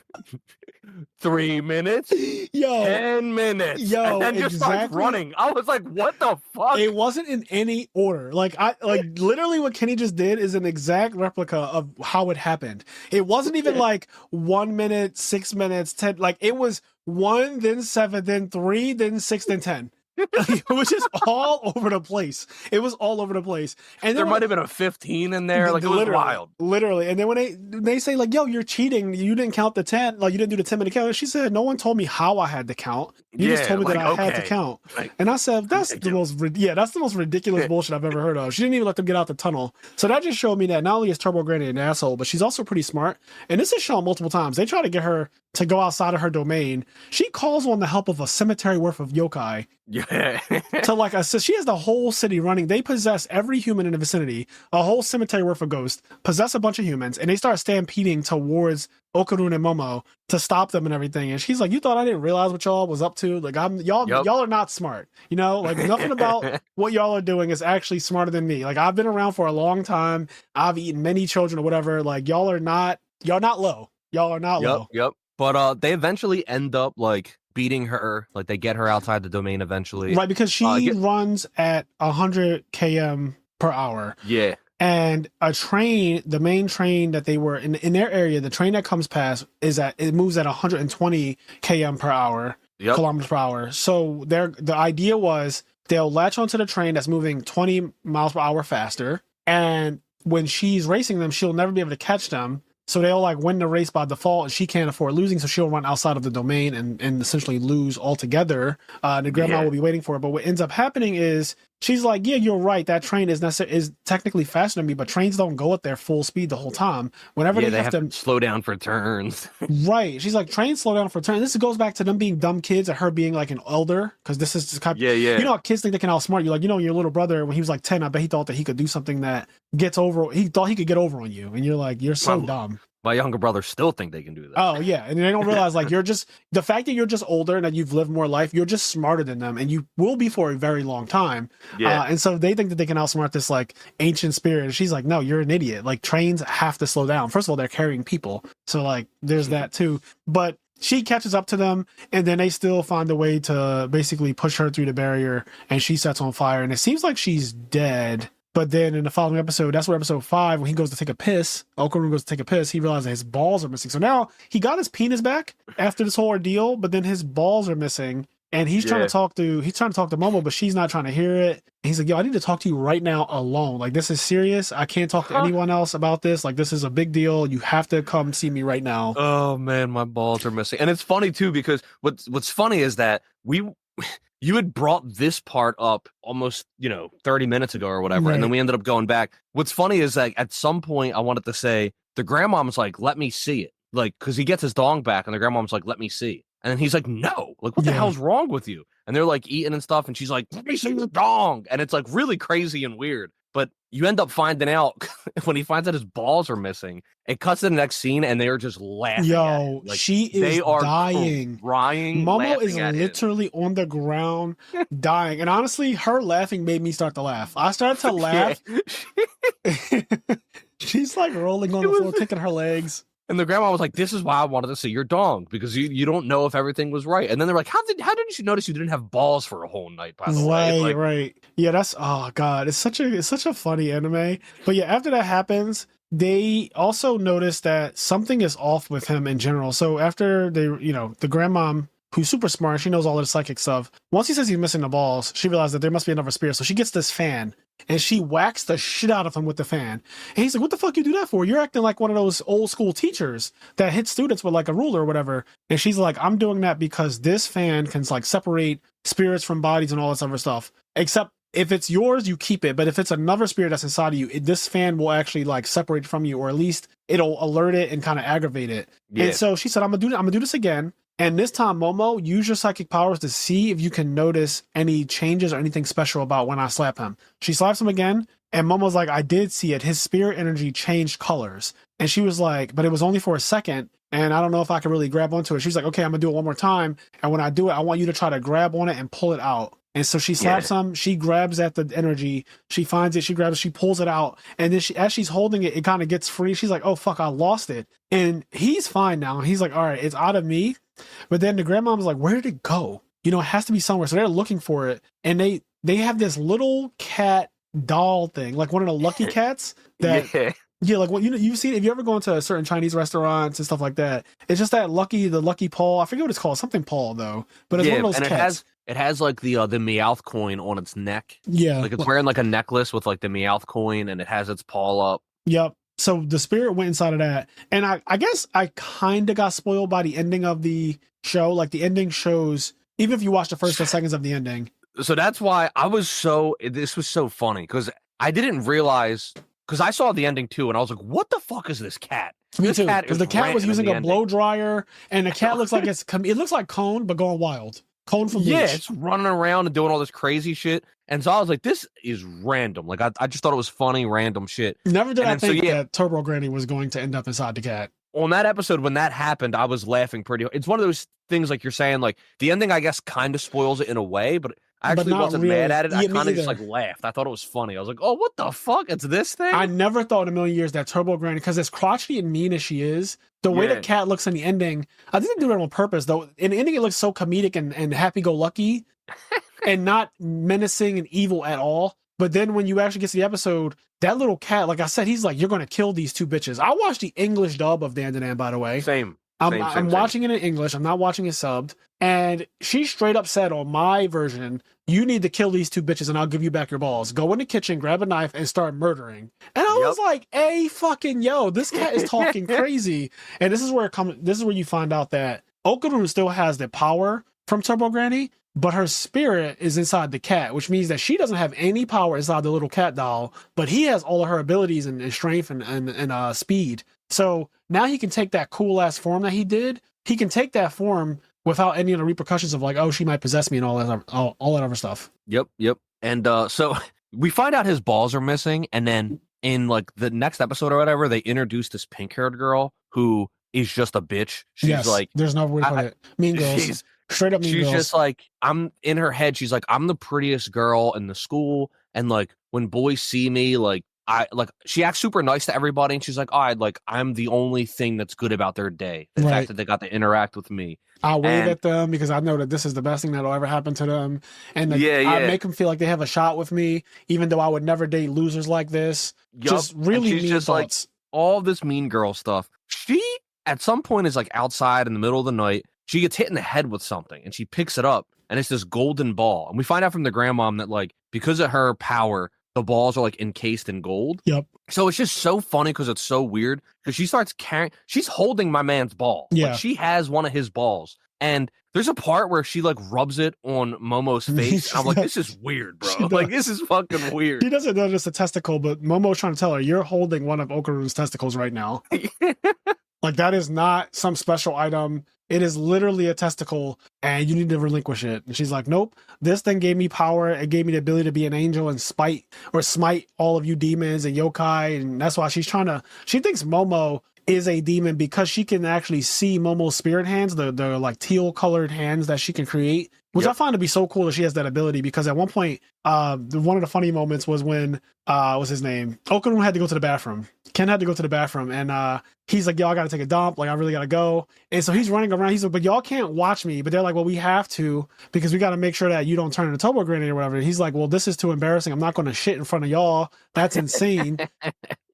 3 minutes, 10 minutes, and then just starts running. I was like, what the fuck? It wasn't in any order. Like literally what Kenny just did is an exact replica of how it happened. It wasn't even like 1 minute, 6 minutes, 10. Like it was 1, then 7, then 3, then 6, then 10. It was just all over the place. It was all over the place. And there might have been a 15 in there. Like it was wild. Literally. And then when they say like, yo, you're cheating. You didn't count the 10. Like you didn't do the 10-minute count. She said, no one told me how I had to count. You just told me that I had to count. And I said, that's the most ridiculous bullshit I've ever heard of. She didn't even let them get out the tunnel. So that just showed me that not only is Turbo Granny an asshole, but she's also pretty smart. And this is shown multiple times. They try to get her to go outside of her domain. She calls on the help of a cemetery worth of yokai. Yeah. To like assist. She has the whole city running. They possess every human in the vicinity. A whole cemetery worth of ghosts possess a bunch of humans, and they start stampeding towards Okarun and Momo to stop them and everything. And she's like, "You thought I didn't realize what y'all was up to? Like, y'all are not smart. You know, like nothing about what y'all are doing is actually smarter than me. Like, I've been around for a long time. I've eaten many children or whatever. Like, y'all are not low. Y'all are not low." Yep. But they eventually end up like beating her, like they get her outside the domain eventually, right? Because she runs at 100 km per hour. Yeah, and the main train that they were in their area, the train that comes past it moves at 120 km per hour, kilometers per hour. So the idea was they'll latch onto the train that's moving 20 miles per hour faster, and when she's racing them, she'll never be able to catch them. So they'll like win the race by default, and she can't afford losing, so she'll run outside of the domain and essentially lose altogether. The grandma will be waiting for her. But what ends up happening is she's like, "Yeah, you're right. That train is technically faster than me, but trains don't go at their full speed the whole time. Whenever they have to slow down for turns." Right. She's like, "Trains slow down for turns." This goes back to them being dumb kids and her being like an elder, because this is just kind of, you know how kids think they can outsmart you. Like, you know, your little brother when he was like 10, I bet he thought that he could do something that he thought he could get over on you, and you're like, you're so dumb. My younger brothers still think they can do that. Oh yeah, and they don't realize like the fact that you're just older and that you've lived more life, you're just smarter than them, and you will be for a very long time. Yeah. And so they think that they can outsmart this like ancient spirit. And she's like, no, you're an idiot. Like trains have to slow down. First of all, they're carrying people, so like there's that too. But she catches up to them, and then they still find a way to basically push her through the barrier, and she sets on fire. And it seems like she's dead. But then in the following episode, that's where episode 5, when he goes to take a piss, Okarun goes to take a piss, he realizes his balls are missing. So now he got his penis back after this whole ordeal, but then his balls are missing. And he's trying to talk to Momo, but she's not trying to hear it. And he's like, yo, I need to talk to you right now alone. Like, this is serious. I can't talk to anyone else about this. Like, this is a big deal. You have to come see me right now. Oh man, my balls are missing. And it's funny too, because what's funny is that you had brought this part up almost, 30 minutes ago or whatever. Right. And then we ended up going back. What's funny is like at some point I wanted to say the grandmom's like, let me see it. Like, cause he gets his dong back and the grandmom's like, let me see. And then he's like, no, like what the hell's wrong with you? And they're like eating and stuff. And she's like, let me see your dong. And it's like really crazy and weird. But you end up finding out when he finds out his balls are missing. It cuts to the next scene, and they are just laughing. Yo, like, she is dying. Crying. Momo is literally on the ground dying. And honestly, her laughing made me start to laugh. I started to laugh. She's like rolling on the floor, kicking her legs. And the grandma was like, this is why I wanted to see your dong, because you don't know if everything was right. And then they're like, how didn't you notice you didn't have balls for a whole night, by the way? Like, right. Yeah, that's, oh God, it's such a funny anime. But yeah, after that happens, they also notice that something is off with him in general. So after they, the grandmom, who's super smart, she knows all of the psychic stuff. Once he says he's missing the balls, she realizes that there must be another spirit. So she gets this fan and she whacks the shit out of him with the fan. And he's like, what the fuck you do that for? You're acting like one of those old school teachers that hit students with like a ruler or whatever. And she's like, I'm doing that because this fan can like separate spirits from bodies and all this other stuff. Except if it's yours, you keep it. But if it's another spirit that's inside of you, this fan will actually like separate from you, or at least it'll alert it and kind of aggravate it. Yeah. And so she said, I'm gonna do this again. And this time, Momo, use your psychic powers to see if you can notice any changes or anything special about when I slap him. She slaps him again, and Momo's like, I did see it. His spirit energy changed colors. And she was like, but it was only for a second, and I don't know if I can really grab onto it. She's like, okay, I'm gonna do it one more time. And when I do it, I want you to try to grab on it and pull it out. And so she slaps him, she grabs at the energy, she finds it, she grabs it, she pulls it out. And then as she's holding it, it kind of gets free. She's like, oh, fuck, I lost it. And he's fine now. He's like, all right, it's out of me. But then the grandmom's like, where did it go? It has to be somewhere. So they're looking for it. And they have this little cat doll thing, like one of the Lucky Cats that... Yeah, like you've seen, if you ever go into certain Chinese restaurants and stuff like that, it's just that the lucky paw. I forget what it's called, something paw though. But it's one of those cats. It has like the Meowth coin on its neck. Yeah, like it's wearing like a necklace with like the Meowth coin, and it has its paw up. Yep. So the spirit went inside of that, and I guess I kind of got spoiled by the ending of the show. Like the ending shows, even if you watch the first 10 seconds of the ending. So that's why this was so funny, because I didn't realize. Because I saw the ending too, and I was like, "What the fuck is this cat?" Me too. Because the cat was using a blow dryer, and the cat looks like it looks like Cone, but going wild. Cone from Bleach. Yeah, it's running around and doing all this crazy shit. And so I was like, "This is random." Like I just thought it was funny, random shit. Never did I think that Turbo Granny was going to end up inside the cat. On that episode, when that happened, I was laughing pretty. It's one of those things, like you're saying, like the ending, I guess, kind of spoils it in a way, but I actually wasn't really mad at it. I kind of just like laughed. I thought it was funny. I was like, oh, what the fuck? It's this thing? I never thought in a million years that Turbo Granny, because as crotchety and mean as she is, the way the cat looks in the ending, I think they do it on purpose, though. In the ending, it looks so comedic and happy-go-lucky and not menacing and evil at all. But then when you actually get to the episode, that little cat, like I said, he's like, you're going to kill these two bitches. I watched the English dub of Dandadan, by the way. I'm watching it in English. I'm not watching it subbed. And she straight up said on my version, you need to kill these two bitches and I'll give you back your balls. Go in the kitchen, grab a knife, and start murdering. And I was like, hey, fucking yo, this cat is talking crazy. And this is where you find out that Okaru still has the power from Turbo Granny, but her spirit is inside the cat, which means that she doesn't have any power inside the little cat doll, but he has all of her abilities and strength and speed. So now he can take that cool ass form that he did. He can take that form without any of the repercussions of like, oh, she might possess me and all that other stuff. Yep. And so we find out his balls are missing, and then in like the next episode or whatever, they introduce this pink-haired girl who is just a bitch. She's like, there's no way to put it. Mean Girls. Straight up Mean Girls. She's just like, I'm in her head. She's like, I'm the prettiest girl in the school, and like when boys see me, like she acts super nice to everybody, and she's like, all right, like I'm the only thing that's good about their day. The fact that they got to interact with me. I wave at them because I know that this is the best thing that'll ever happen to them. And I make them feel like they have a shot with me, even though I would never date losers like this. Just really mean just thoughts. Like, all this mean girl stuff. She, at some point, is like outside in the middle of the night. She gets hit in the head with something, and she picks it up, and it's this golden ball. And we find out from the grandmom that, like, because of her power, the balls are, like, encased in gold. Yep. So it's just so funny because it's so weird. Because she starts she's holding my man's ball. Yeah. Like, she has one of his balls. And there's a part where she, like, rubs it on Momo's face. I'm like, this is weird, bro. Like, this is fucking weird. She doesn't know just a testicle, but Momo's trying to tell her, you're holding one of Okaru's testicles right now. Like, that is not some special item. It is literally a testicle, and you need to relinquish it. And she's like, nope, this thing gave me power. It gave me the ability to be an angel and smite all of you demons and yokai. And that's why she thinks Momo is a demon because she can actually see Momo's spirit hands, the like teal colored hands that she can create, which I find to be so cool that she has that ability. Because at one point, one of the funny moments was when, what's his name? Okaru had to go to the bathroom. Ken had to go to the bathroom, and he's like, yo, I gotta take a dump. Like, I really gotta go. And so he's running around. He's like, but y'all can't watch me. But they're like, well, we have to because we gotta make sure that you don't turn into Turbo Granny or whatever. And he's like, well, this is too embarrassing. I'm not gonna shit in front of y'all. That's insane.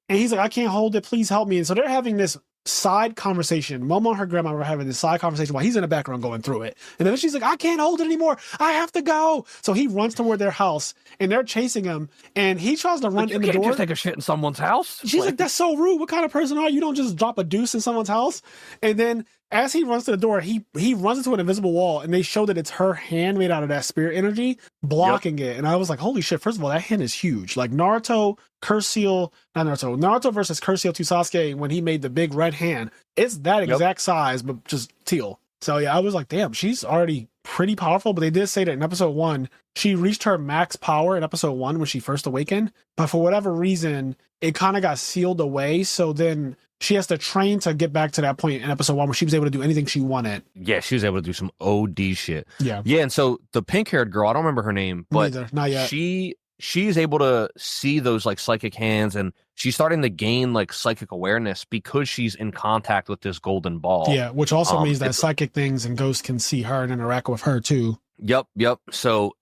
And he's like, I can't hold it. Please help me. And so they're having this side conversation. Momo and her grandma were having this side conversation while he's in the background going through it. And then she's like, I can't hold it anymore. I have to go. So he runs toward their house and they're chasing him. And he tries to run in the door. You can't just take a shit in someone's house. She's like, that's so rude. What kind of person are you? You don't just drop a deuce in someone's house. And then as he runs to the door, he runs into an invisible wall, and they show that it's her hand made out of that spirit energy blocking it. And I was like, holy shit, first of all, that hand is huge. Like Naruto versus Curse Seal to Sasuke when he made the big red hand. It's that exact size, but just teal. So yeah, I was like, damn, she's already pretty powerful. But they did say that in episode 1, she reached her max power in episode 1 when she first awakened. But for whatever reason, it kind of got sealed away. So then she has to train to get back to that point in episode 1 where she was able to do anything she wanted. Yeah, she was able to do some OD shit. Yeah. Yeah, and so the pink-haired girl, I don't remember her name, but neither, not yet. She's able to see those like psychic hands, and she's starting to gain like psychic awareness because she's in contact with this golden ball. Yeah, which also means that psychic things and ghosts can see her and interact with her too. Yep. So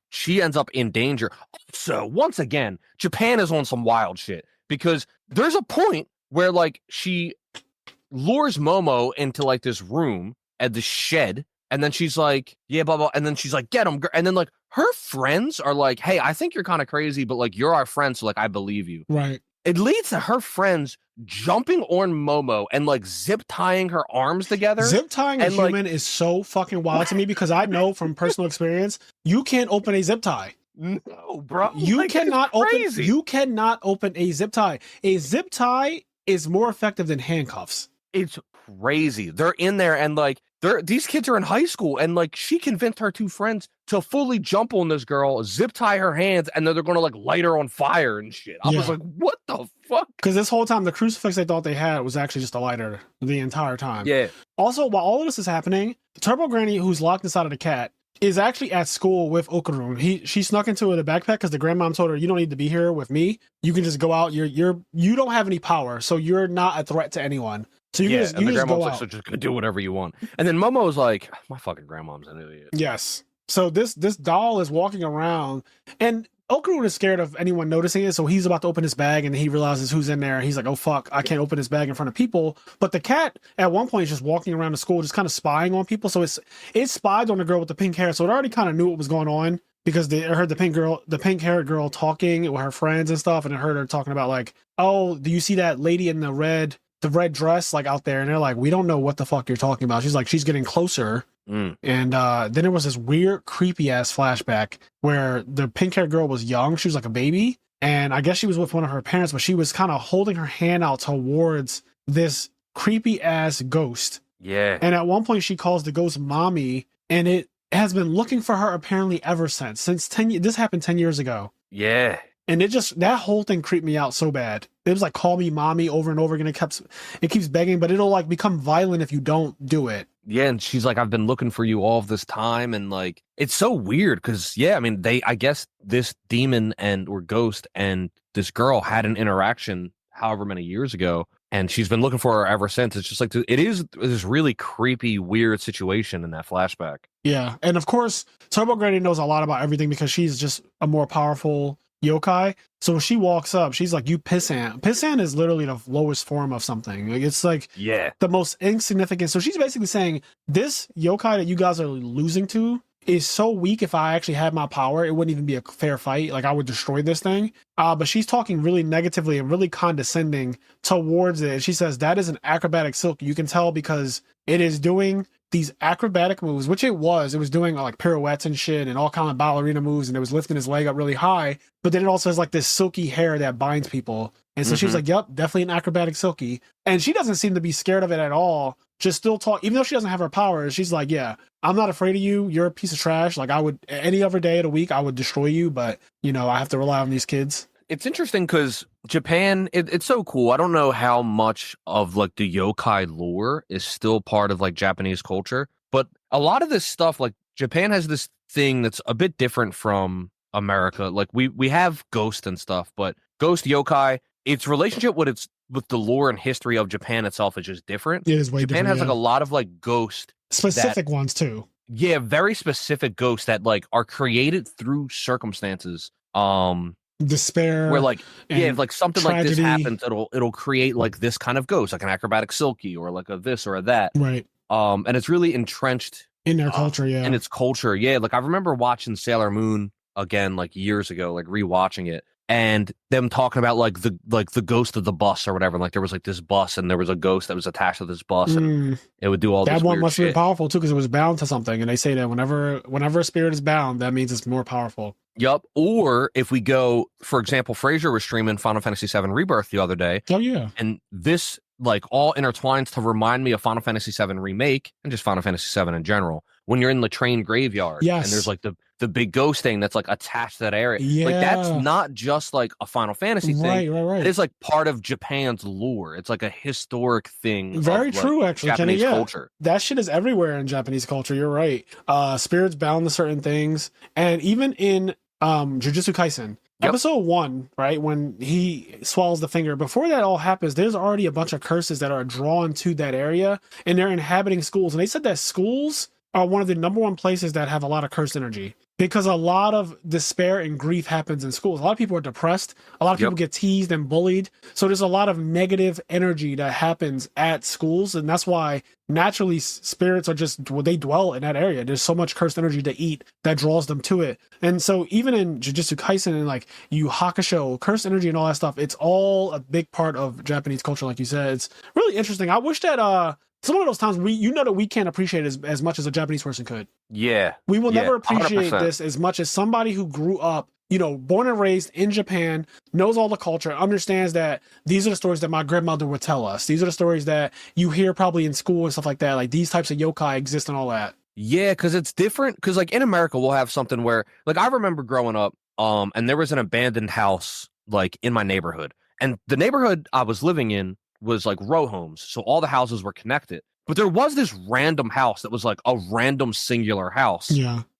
she ends up in danger. So once again, Japan is on some wild shit because there's a point where like she lures Momo into like this room at the shed, and then she's like, yeah, blah, blah, and then she's like, get him. And then like her friends are like, hey, I think you're kind of crazy, but like you're our friend, so like I believe you. Right. It leads to her friends jumping on Momo and like zip tying her arms together. Zip tying a human is so fucking wild to me because I know from personal experience, you can't open a zip tie. No, bro. You cannot open a zip tie. A zip tie is more effective than handcuffs. It's crazy. They're in there and like these kids are in high school, and like she convinced her 2 friends to fully jump on this girl, zip tie her hands, and then they're gonna like light her on fire and shit. I was like, what the fuck? Because this whole time the crucifix they thought they had was actually just a lighter the entire time. Yeah. Also, while all of this is happening, Turbo Granny, who's locked inside of the cat, is actually at school with Okarun. She snuck into the backpack because the grandmom told her, you don't need to be here with me. You can just go out. You don't have any power, so you're not a threat to anyone. So you can just, go out. So just gonna do whatever you want. And then Momo's like, my fucking grandmom's an idiot. Yes. So this doll is walking around, and Okarun is scared of anyone noticing it, so he's about to open his bag, and he realizes who's in there. He's like, oh fuck, I can't open his bag in front of people. But the cat at one point is just walking around the school, just kind of spying on people. So it spied on the girl with the pink hair, so it already kind of knew what was going on because they heard the pink haired girl talking with her friends and stuff, and it heard her talking about like, oh, do you see that lady in the red dress like out there? And they're like, we don't know what the fuck you're talking about. She's like, she's getting closer. And then there was this weird creepy ass flashback where the pink haired girl was young. She was like a baby, and I guess she was with one of her parents, but she was kind of holding her hand out towards this creepy ass ghost. Yeah. And at one point she calls the ghost mommy, and it has been looking for her apparently ever since 10 years. This happened 10 years ago. Yeah. And that whole thing creeped me out so bad. It was like, call me mommy over and over again. It keeps begging, but it'll like become violent if you don't do it. Yeah. And she's like, I've been looking for you all of this time. And like, it's so weird because, yeah, I mean, I guess this demon or ghost and this girl had an interaction however many years ago, and she's been looking for her ever since. It's just like, it is this really creepy, weird situation in that flashback. Yeah. And of course, Turbo Granny knows a lot about everything because she's just a more powerful yokai. So when she walks up, she's like, you pissant. Pissant is literally the lowest form of something. Like, it's like the most insignificant. So she's basically saying, this yokai that you guys are losing to is so weak. If I actually had my power, it wouldn't even be a fair fight. Like, I would destroy this thing. But she's talking really negatively and really condescending towards it. She says that is an acrobatic silk. You can tell because it is doing these acrobatic moves, which it was doing like pirouettes and shit and all kind of ballerina moves, and it was lifting his leg up really high. But then it also has like this silky hair that binds people. And so she was like, yep, definitely an acrobatic silky. And she doesn't seem to be scared of it at all. Just still talk, even though she doesn't have her powers, she's like, yeah, I'm not afraid of you. You're a piece of trash. Like, I would, any other day of the week, I would destroy you. But, you know, I have to rely on these kids. It's interesting because Japan, it's so cool. I don't know how much of like the yokai lore is still part of like Japanese culture, but a lot of this stuff, like Japan has this thing that's a bit different from America. Like we have ghost and stuff, but ghost yokai, its relationship with the lore and history of Japan itself is just different. It is way Japan different. has like a lot of like ghost specific ones too. Yeah, very specific ghosts that like are created through circumstances. despair, where like and if like something tragedy. like this happens, it'll create like this kind of ghost, like an acrobatic silky or like a this or a that. Right. And it's really entrenched In their culture, yeah. in its culture. Yeah, like I remember watching Sailor Moon again like years ago, like rewatching it, and them talking about like the ghost of the bus or whatever. Like there was like this bus and there was a ghost that was attached to this bus and it would do all that this one weird must shit. be powerful too, because it was bound to something, and they say that whenever a spirit is bound, that means it's more powerful. Yup. Or if we go, for example, Frazier was streaming Final Fantasy VII Rebirth the other day. Oh yeah. And this like all intertwines to remind me of Final Fantasy VII Remake and just Final Fantasy VII in general. When you're in the train graveyard, yes, and there's like the big ghost thing that's like attached to that area. Yeah. Like that's not just like a Final Fantasy thing. Right. It is like part of Japan's lore. It's like a historic thing. Very of, true, like, actually. Japanese Kenny, culture. That shit is everywhere in Japanese culture. You're right. Spirits bound to certain things, and even in Jujutsu Kaisen. Yep. Episode 1, right, when he swallows the finger, before that all happens, there's already a bunch of curses that are drawn to that area, and they're inhabiting schools. And they said that schools are one of the number one places that have a lot of cursed energy, because a lot of despair and grief happens in schools. A lot of people are depressed. A lot of people get teased and bullied. So there's a lot of negative energy that happens at schools. And that's why naturally spirits are they dwell in that area. There's so much cursed energy to eat that draws them to it. And so even in Jujutsu Kaisen and like Yu Hakusho, cursed energy and all that stuff, it's all a big part of Japanese culture. Like you said, it's really interesting. I wish that, it's one of those times that we can't appreciate as much as a Japanese person could. Yeah. We will never appreciate 100%. this as much as somebody who grew up, born and raised in Japan, knows all the culture, understands that these are the stories that my grandmother would tell us. These are the stories that you hear probably in school and stuff like that. Like these types of yokai exist and all that. Yeah, because it's different. Because like in America, we'll have something where like I remember growing up, and there was an abandoned house like in my neighborhood. And the neighborhood I was living in was like row homes, so all the houses were connected. But there was this random house that was like a random singular house,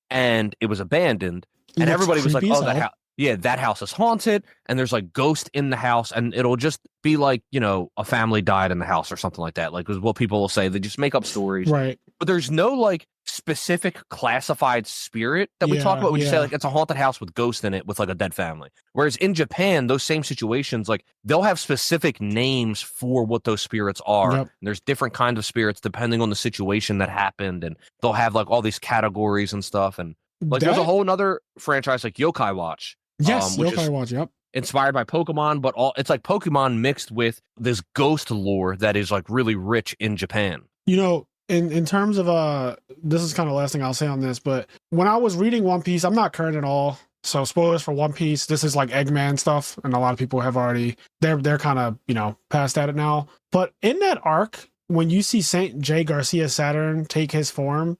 and it was abandoned. And everybody was like, "Oh, that house is haunted, and there's like ghosts in the house, and it'll just be like a family died in the house or something like that." Like is what people will say. They just make up stories, right? But there's no like specific classified spirit that we talk about. We just say like it's a haunted house with ghosts in it with like a dead family. Whereas in Japan, those same situations, like they'll have specific names for what those spirits are. And there's different kinds of spirits depending on the situation that happened, and they'll have like all these categories and stuff. And like there's a whole nother franchise like Yokai Watch. Yes, Yokai Watch. Yep. Inspired by Pokemon, but it's like Pokemon mixed with this ghost lore that is like really rich in Japan. In terms of this is kind of the last thing I'll say on this, but when I was reading One Piece, I'm not current at all, so spoilers for One Piece. This is like Eggman stuff, and a lot of people have already they're kind of past at it now. But in that arc, when you see Saint J. Garcia Saturn take his form,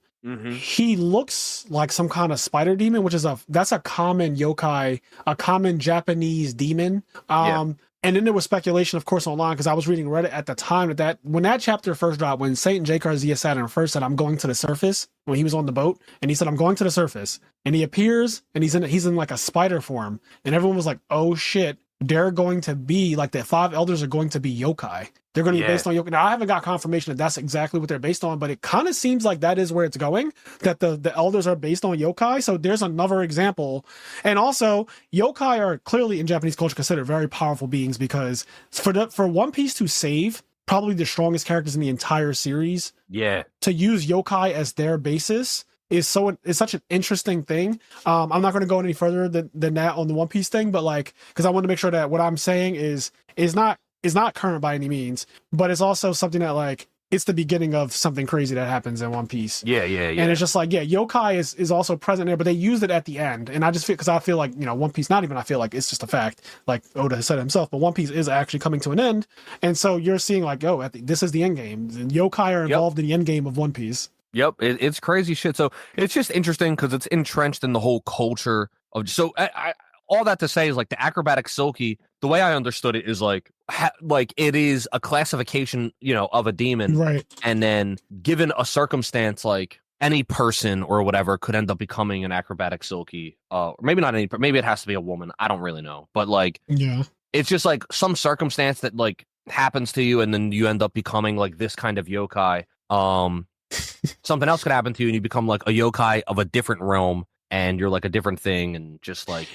he looks like some kind of spider demon, which is that's a common yokai, a common Japanese demon. And then there was speculation, of course, online, because I was reading Reddit at the time that when that chapter first dropped, when Saint J. Garcia Saturn first said, "I'm going to the surface," when he was on the boat, and he said, "I'm going to the surface," and he appears, and he's in like a spider form, and everyone was like, "Oh shit, they're going to be like the 5 elders are going to be yokai. They're going to be based on yokai." Now I haven't got confirmation that that's exactly what they're based on, but it kind of seems like that is where it's going, that the elders are based on yokai. So there's another example. And also yokai are clearly in Japanese culture considered very powerful beings, because for One Piece to save probably the strongest characters in the entire series, to use yokai as their basis is such an interesting thing. I'm not going to go any further than that on the One Piece thing, but like, because I want to make sure that what I'm saying is not current by any means, but it's also something that like it's the beginning of something crazy that happens in One Piece. Yeah. And it's just like, yokai is also present there, but they used it at the end. And I just feel, because I feel like, One Piece, not even I feel like, it's just a fact, like Oda has said himself, but One Piece is actually coming to an end. And so you're seeing like, this is the end game. And yokai are involved in the end game of One Piece. Yep, it's crazy shit. So it's just interesting because it's entrenched in the whole culture of. So I all that to say is like the acrobatic silky. The way I understood it is like it is a classification, of a demon, right? And then given a circumstance, like any person or whatever could end up becoming an acrobatic silky. Or maybe not any, maybe it has to be a woman. I don't really know, but like, it's just like some circumstance that like happens to you, and then you end up becoming like this kind of yokai. Something else could happen to you and you become like a yokai of a different realm, and you're like a different thing, and just like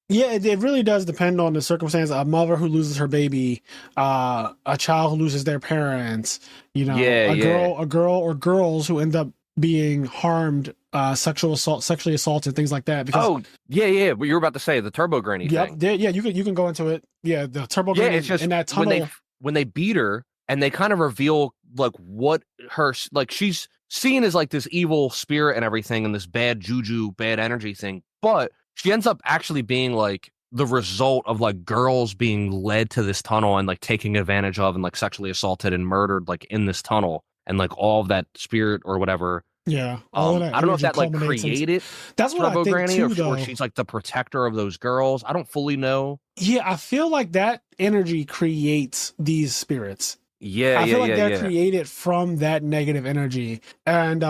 Yeah, it really does depend on the circumstance. A mother who loses her baby, a child who loses their parents, Yeah, yeah. a girl or girls who end up being harmed, sexually assaulted, things like that. Because Oh, yeah, yeah. What you were about to say, the Turbo Granny yep, thing. yeah, you can go into it. Yeah, the turbo Yeah, granny it's just in that when they tunnel. when they beat her and they kind of reveal like what her like she's seen as like this evil spirit and everything and this bad juju, bad energy thing, but she ends up actually being like the result of like girls being led to this tunnel and like taking advantage of and like sexually assaulted and murdered like in this tunnel and like all of that spirit or whatever. Yeah, all of that I don't know if energy that like culminates into. created That's what I Turbo think Granny too, or though. she's like the protector of those girls. I don't fully know. Yeah, I feel like that energy creates these spirits. Yeah, I yeah, feel like yeah, they're yeah. created from that negative energy, and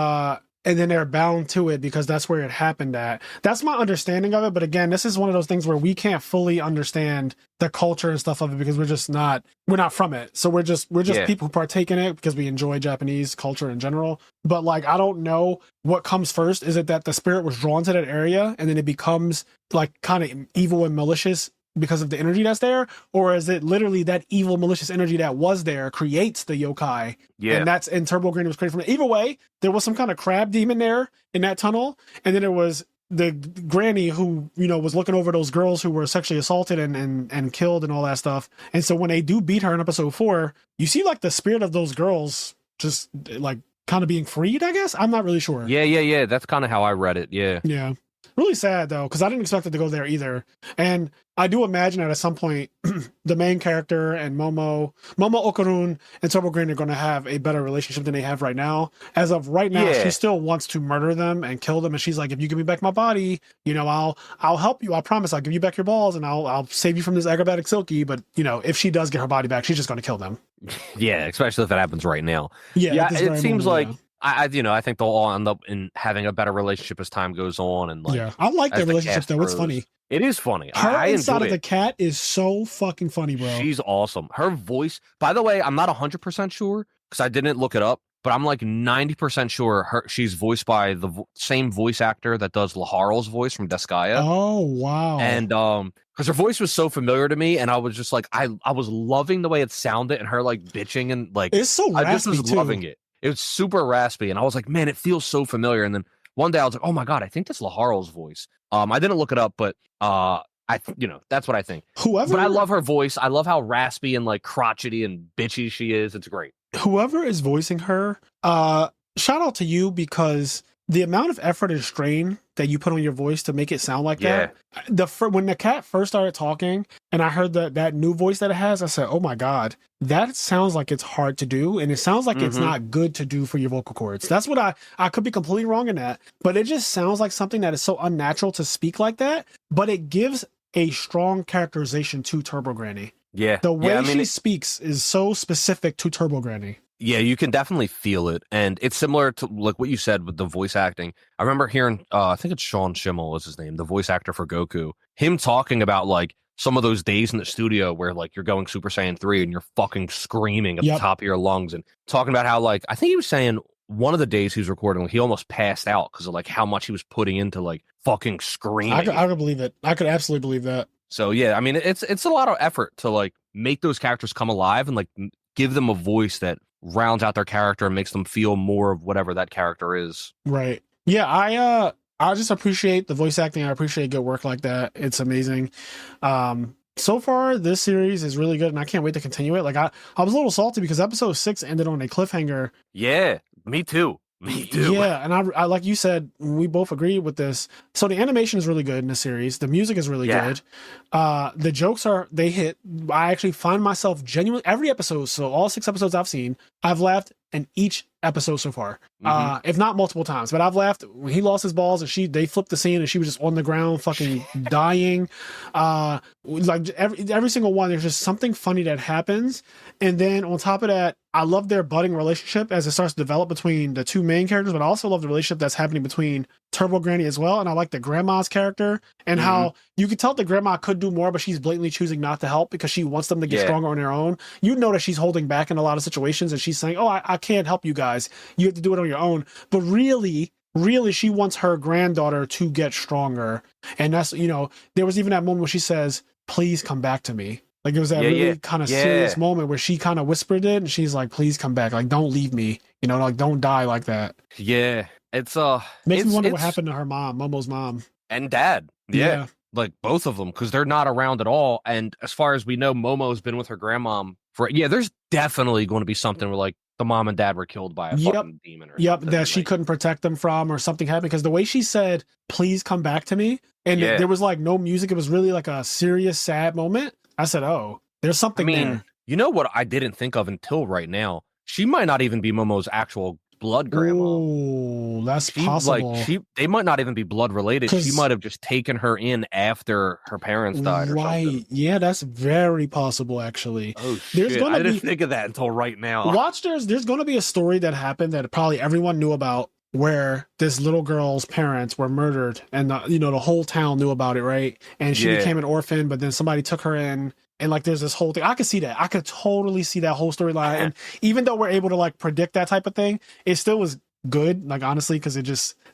then they're bound to it because that's where it happened at. That's my understanding of it. But again, this is one of those things where we can't fully understand the culture and stuff of it because we're not from it. So we're just Yeah. people who partake in it because we enjoy Japanese culture in general. But like, I don't know what comes first. Is it that the spirit was drawn to that area and then it becomes like kind of evil and malicious because of the energy that's there, or is it literally that evil malicious energy that was there creates the yokai, Yeah. and Turbo Granny was created from it? Either way, there was some kind of crab demon there in that tunnel, and then there was the granny who was looking over those girls who were sexually assaulted and killed and all that stuff. And so when they do beat her in episode 4, you see like the spirit of those girls just like kind of being freed, I guess. I'm not really sure. Yeah, yeah, yeah. That's kind of how I read it. Yeah. Yeah. Really sad though, because I didn't expect it to go there either. And I do imagine that at some point, the main character and Momo Okarun, and Turbo Green are going to have a better relationship than they have right now. As of right now, Yeah. she still wants to murder them and kill them, and she's like, "If you give me back my body, I'll help you. I promise. I'll give you back your balls, and I'll save you from this acrobatic Silky." But if she does get her body back, she's just going to kill them. Yeah, especially if it happens right now. Yeah, Yeah, at this it very seems moment, like I think they'll all end up in having a better relationship as time goes on and like yeah. I like as their the relationship cast though. It's grows. funny. It is funny. Her I inside enjoy of the it. cat is so fucking funny, bro. She's awesome. Her voice, by the way, I'm not 100% sure because I didn't look it up, but I'm like 90% sure she's voiced by the same voice actor that does Laharl's voice from Deskaya. Oh, wow. And because her voice was so familiar to me, and I was just like, I was loving the way it sounded and her like bitching and like it's so raspy, I just was too. loving it. It was super raspy, and I was like, man, it feels so familiar. And then one day I was like, oh my god, I think that's Laharl's voice. I didn't look it up, but that's what I think. But I love her voice. I love how raspy and like crotchety and bitchy she is. It's great. Whoever is voicing her, shout out to you, because the amount of effort and strain that you put on your voice to make it sound like that. When the cat first started talking and I heard that new voice that it has, I said, oh my God, that sounds like it's hard to do. And it sounds like it's not good to do for your vocal cords. That's what I could be completely wrong in that, but it just sounds like something that is so unnatural to speak like that, but it gives a strong characterization to Turbo Granny. Yeah. The way she speaks is so specific to Turbo Granny. Yeah, you can definitely feel it. And it's similar to like what you said with the voice acting. I remember hearing, I think it's Sean Schimmel was his name, the voice actor for Goku, him talking about like some of those days in the studio where like you're going Super Saiyan 3 and you're fucking screaming at the top of your lungs, and talking about how like, I think he was saying one of the days he was recording, he almost passed out because of like how much he was putting into like fucking screaming. I could believe it. I could absolutely believe that. So yeah, I mean, it's a lot of effort to like make those characters come alive and like give them a voice that rounds out their character and makes them feel more of whatever that character is. Right. Yeah, I just appreciate the voice acting. I appreciate good work like that. It's amazing. So far this series is really good and I can't wait to continue it. Like I was a little salty because episode 6 ended on a cliffhanger. Yeah, me too. Me too. Yeah, and I like you said, we both agree with this. So the animation is really good in the series. The music is really good. The jokes they hit. I actually find myself genuinely every episode. So all 6 episodes I've seen, I've laughed in each episode so far. If not multiple times, but I've laughed when he lost his balls and they flipped the scene and she was just on the ground fucking dying. Like every single one, there's just something funny that happens. And then on top of that, I love their budding relationship as it starts to develop between the two main characters, but I also love the relationship that's happening between Turbo Granny as well. And I like the grandma's character and how you could tell the grandma could do more, but she's blatantly choosing not to help because she wants them to get stronger on their own. You know that she's holding back in a lot of situations and she's saying, oh, I can't help you guys. You have to do it on your own. But really, really she wants her granddaughter to get stronger. And that's, there was even that moment where she says, please come back to me. Like it was that really kind of serious moment where she kind of whispered it and she's like, please come back. Like, don't leave me. Like don't die like that. Yeah. It's makes me wonder what happened to her mom, Momo's mom. And dad. Yeah. Like both of them, because they're not around at all. And as far as we know, Momo's been with her grandmom there's definitely going to be something where like the mom and dad were killed by a fucking demon or something. That she couldn't protect them from, or something happened. Because the way she said, please come back to me, and there was like no music. It was really like a serious, sad moment. I said, oh, there's something there. You know what I didn't think of until right now? She might not even be Momo's actual blood grandma. Oh, that's possible. They might not even be blood related. She might have just taken her in after her parents died or something. Yeah, that's very possible, actually. Oh, shit. I didn't think of that until right now. There's going to be a story that happened that probably everyone knew about, where this little girl's parents were murdered, and the whole town knew about it, right? And she became an orphan, but then somebody took her in. And like, there's this whole thing. I could see that. I could totally see that whole storyline. And even though we're able to like predict that type of thing, it still was good. Like, honestly, because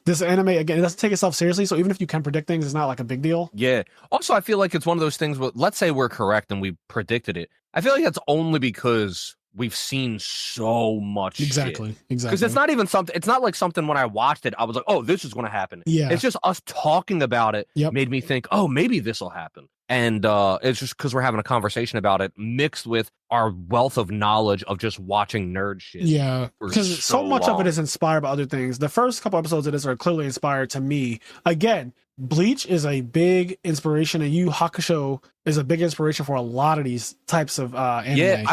this anime, again, it doesn't take itself seriously. So even if you can predict things, it's not like a big deal. Yeah. Also, I feel like it's one of those things where, let's say we're correct and we predicted it. I feel like that's only because we've seen so much exactly because it's not even something, it's not like something when I watched it I was like, oh, this is going to happen. It's just us talking about it made me think, oh, maybe this will happen. And it's just because we're having a conversation about it mixed with our wealth of knowledge of just watching nerd shit. Yeah, because so much of it is inspired by other things. The first couple episodes of this are clearly inspired to me. Again, Bleach is a big inspiration, and Yu Hakusho is a big inspiration for a lot of these types of anime. Yeah,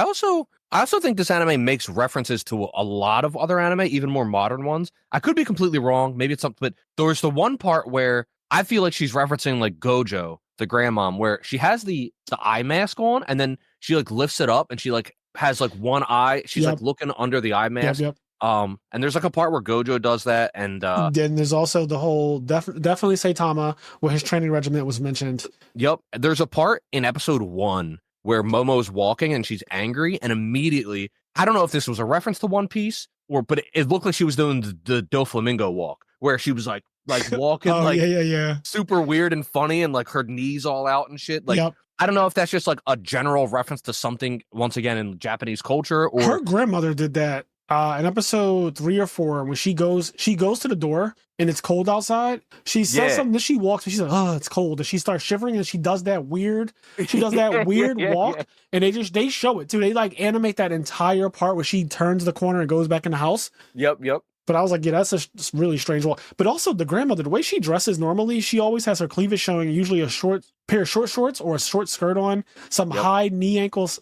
I also think this anime makes references to a lot of other anime, even more modern ones. I could be completely wrong. Maybe it's something, but there's the one part where I feel like she's referencing like Gojo, the grandmom, where she has the eye mask on, and then she like lifts it up and she like has like one eye. She's like looking under the eye mask. And there's like a part where Gojo does that, and then there's also the whole definitely Saitama, where his training regiment was mentioned. Yep. There's a part in episode 1 where Momo's walking and she's angry, and immediately, I don't know if this was a reference to One Piece, but it looked like she was doing the Doflamingo walk, where she was like walking super weird and funny, and like her knees all out and shit. Like, I don't know if that's just like a general reference to something, once again, in Japanese culture, or her grandmother did that in episode 3 or 4, when she goes to the door and it's cold outside. She says something, then she walks and she's like, oh, it's cold, and she starts shivering, and she does that weird walk. And they show it too. They like animate that entire part where she turns the corner and goes back in the house. Yep. But I was like, yeah, that's a really strange walk. But also the grandmother, the way she dresses normally, she always has her cleavage showing, usually a pair of short shorts or a short skirt on, some high knee ankles,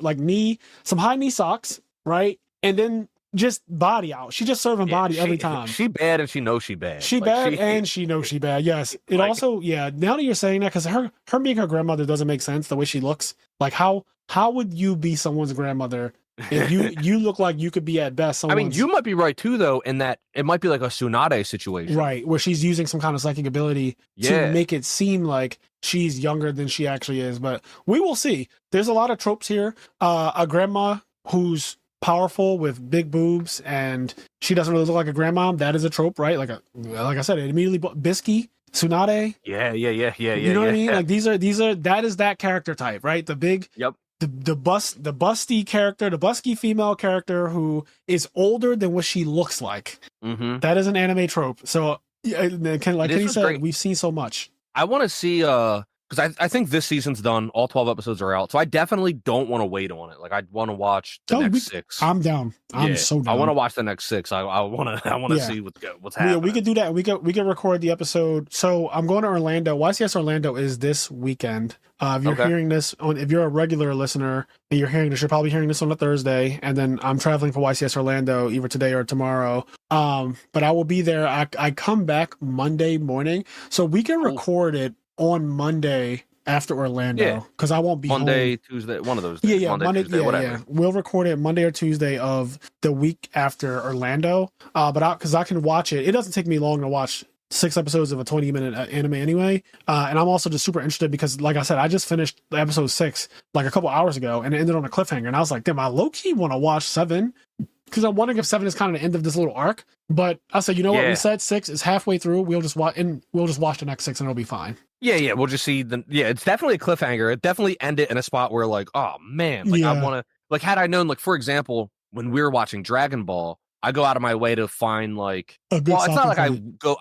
some high knee socks, right? And then just body out. She just serving body every time. She bad and she knows she bad. She knows she bad. Yes. It also, now that you're saying that, because her being her grandmother doesn't make sense the way she looks. Like how would you be someone's grandmother if you look like you could be at best? I mean, you might be right too, though, in that it might be like a Tsunade situation, right? Where she's using some kind of psychic ability to make it seem like she's younger than she actually is. But we will see. There's a lot of tropes here. A grandma who's powerful with big boobs, and she doesn't really look like a grandmom. That is a trope, right? Like I said, it immediately Bisky, Tsunade. Yeah. You know what I mean? Like these are that is that character type, right? The big. Yep. The busty character, the busky female character who is older than what she looks like. Mm-hmm. That is an anime trope. So, Kenny said, we've seen so much. I want to see, because I think this season's done. All 12 episodes are out. So I definitely don't want to wait on it. Like, I want to watch the next 6. I'm down. I'm so down. I want to watch the next 6. I want to see what's happening. Yeah, we could do that. We could record the episode. So I'm going to Orlando. YCS Orlando is this weekend. If you're hearing this if you're a regular listener and you're hearing this, you're probably hearing this on a Thursday. And then I'm traveling for YCS Orlando either today or tomorrow. But I will be there. I come back Monday morning, so we can record it on Monday after Orlando, because I won't be Monday, home. Tuesday, one of those days. Monday, Tuesday, whatever. Yeah. We'll record it Monday or Tuesday of the week after Orlando. But because I can watch it, it doesn't take me long to watch 6 episodes of a 20-minute anime anyway. And I'm also just super interested because, like I said, I just finished episode 6 like a couple hours ago, and it ended on a cliffhanger. And I was like, damn, I low-key want to watch 7. because I'm wondering if 7 is kind of the end of this little arc. But I said, you know what? We said 6 is halfway through. We'll just watch the next 6 and it'll be fine. Yeah. We'll just see it's definitely a cliffhanger. It definitely ended in a spot where like, oh man, like I want to, like, had I known, like, for example, when we were watching Dragon Ball, I go out of my way to find like, it's not like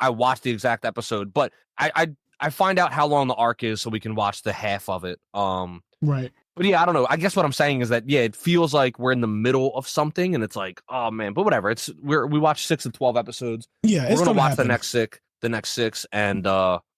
I watch the exact episode, but I find out how long the arc is so we can watch the half of it. Right. But yeah, I don't know. I guess what I'm saying is that, it feels like we're in the middle of something and it's like, oh man, but whatever. We watched 6 of 12 episodes. Yeah. We're going to watch the next 6 and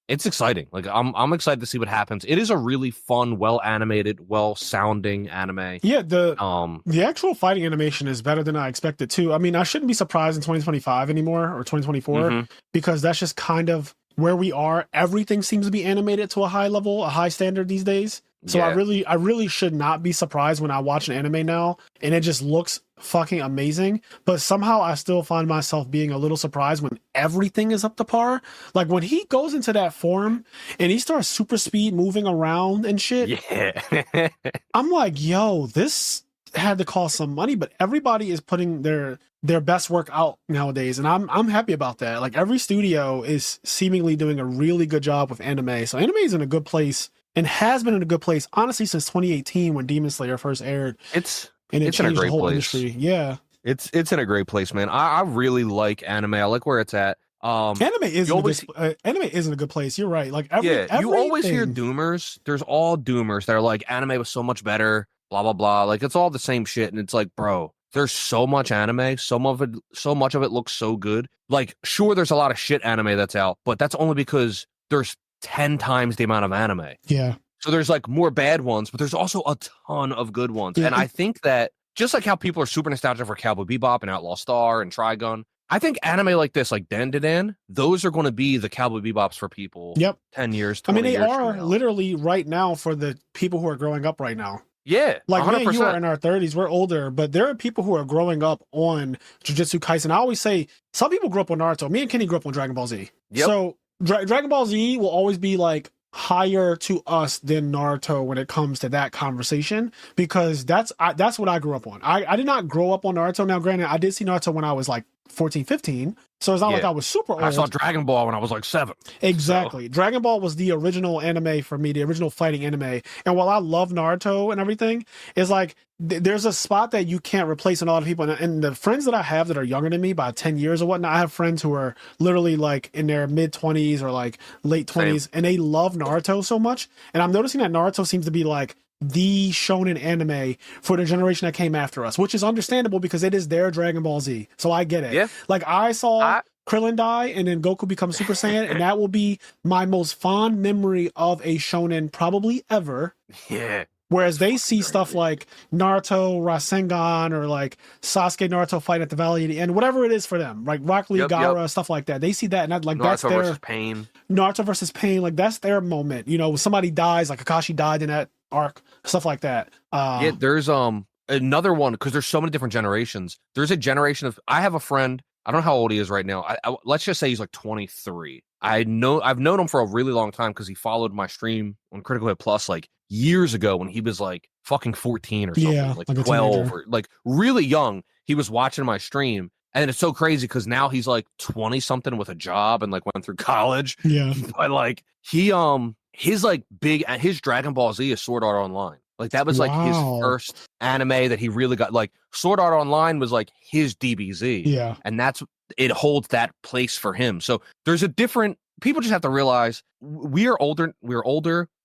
it's exciting. Like I'm excited to see what happens. It is a really fun, well animated, well sounding anime. Yeah, the actual fighting animation is better than I expected too. I mean, I shouldn't be surprised in 2025 anymore or 2024 because that's just kind of where we are. Everything seems to be animated to a high level, a high standard these days. So I really should not be surprised when I watch an anime now and it just looks fucking amazing. But somehow I still find myself being a little surprised when everything is up to par. Like when he goes into that form and he starts super speed moving around and shit. Yeah. I'm like, yo, this had to cost some money, but everybody is putting their best work out nowadays. And I'm happy about that. Like every studio is seemingly doing a really good job with anime. So anime is in a good place. And has been in a good place, honestly, since 2018 when Demon Slayer first aired. It's in a great place. Industry. Yeah, it's in a great place, man. I really like anime. I like where it's at. Anime is in a good place. You're right. Like you always hear doomers. There's all doomers that are like anime was so much better. Blah blah blah. Like it's all the same shit, and it's like, bro, there's so much anime. So much of it looks so good. Like, sure, there's a lot of shit anime that's out, but that's only because there's 10 times the amount of anime. Yeah. So there's like more bad ones, but there's also a ton of good ones. Yeah. And I think that just like how people are super nostalgic for Cowboy Bebop and Outlaw Star and Trigun, I think anime like this, like Dandadan, those are going to be the Cowboy Bebops for people. 10 years, 20 years. I mean, they are literally right now for the people who are growing up right now. Yeah. Like 100%. Me and you are in our 30s, we're older, but there are people who are growing up on Jujutsu Kaisen. I always say some people grew up on Naruto. Me and Kenny grew up on Dragon Ball Z. Yep. So Dragon Ball Z will always be like higher to us than Naruto when it comes to that conversation, because that's what I grew up on. I did not grow up on Naruto. Now, granted, I did see Naruto when I was like 14, 15. So it's not like I was super old. I saw Dragon Ball when I was like 7. Exactly. So. Dragon Ball was the original anime for me, the original fighting anime. And while I love Naruto and everything, it's like there's a spot that you can't replace in a lot of people. And the friends that I have that are younger than me by 10 years or whatnot, I have friends who are literally like in their mid 20s or like late 20s, and they love Naruto so much. And I'm noticing that Naruto seems to be like the shonen anime for the generation that came after us, which is understandable because it is their Dragon Ball Z. So I get it. Yeah. Like I saw Krillin die and then Goku becomes Super Saiyan, and that will be my most fond memory of a shonen probably ever. Yeah. Whereas they see stuff like Naruto Rasengan or like Sasuke Naruto fight at the Valley of the End, whatever it is for them, like Rock Lee Gaara, stuff like that. They see that, and that, like, Naruto that's their versus Pain. Naruto versus Pain, like that's their moment. You know, somebody dies, like Kakashi died in that arc, stuff like that. There's another one because there's so many different generations. There's a generation of. I have a friend. I don't know how old he is right now. Let's just say he's like 23. I've known him for a really long time because he followed my stream on Critical Hit Plus like years ago when he was like fucking 14 or something, like 12 or like really young. He was watching my stream, and it's so crazy because now he's like 20 something with a job and like went through college. Yeah, but like his like his Dragon Ball Z is Sword Art Online. Like that was like his first anime that he really got. Like Sword Art Online was like his DBZ. Yeah. And it holds that place for him. So there's a different, people just have to realize we are older.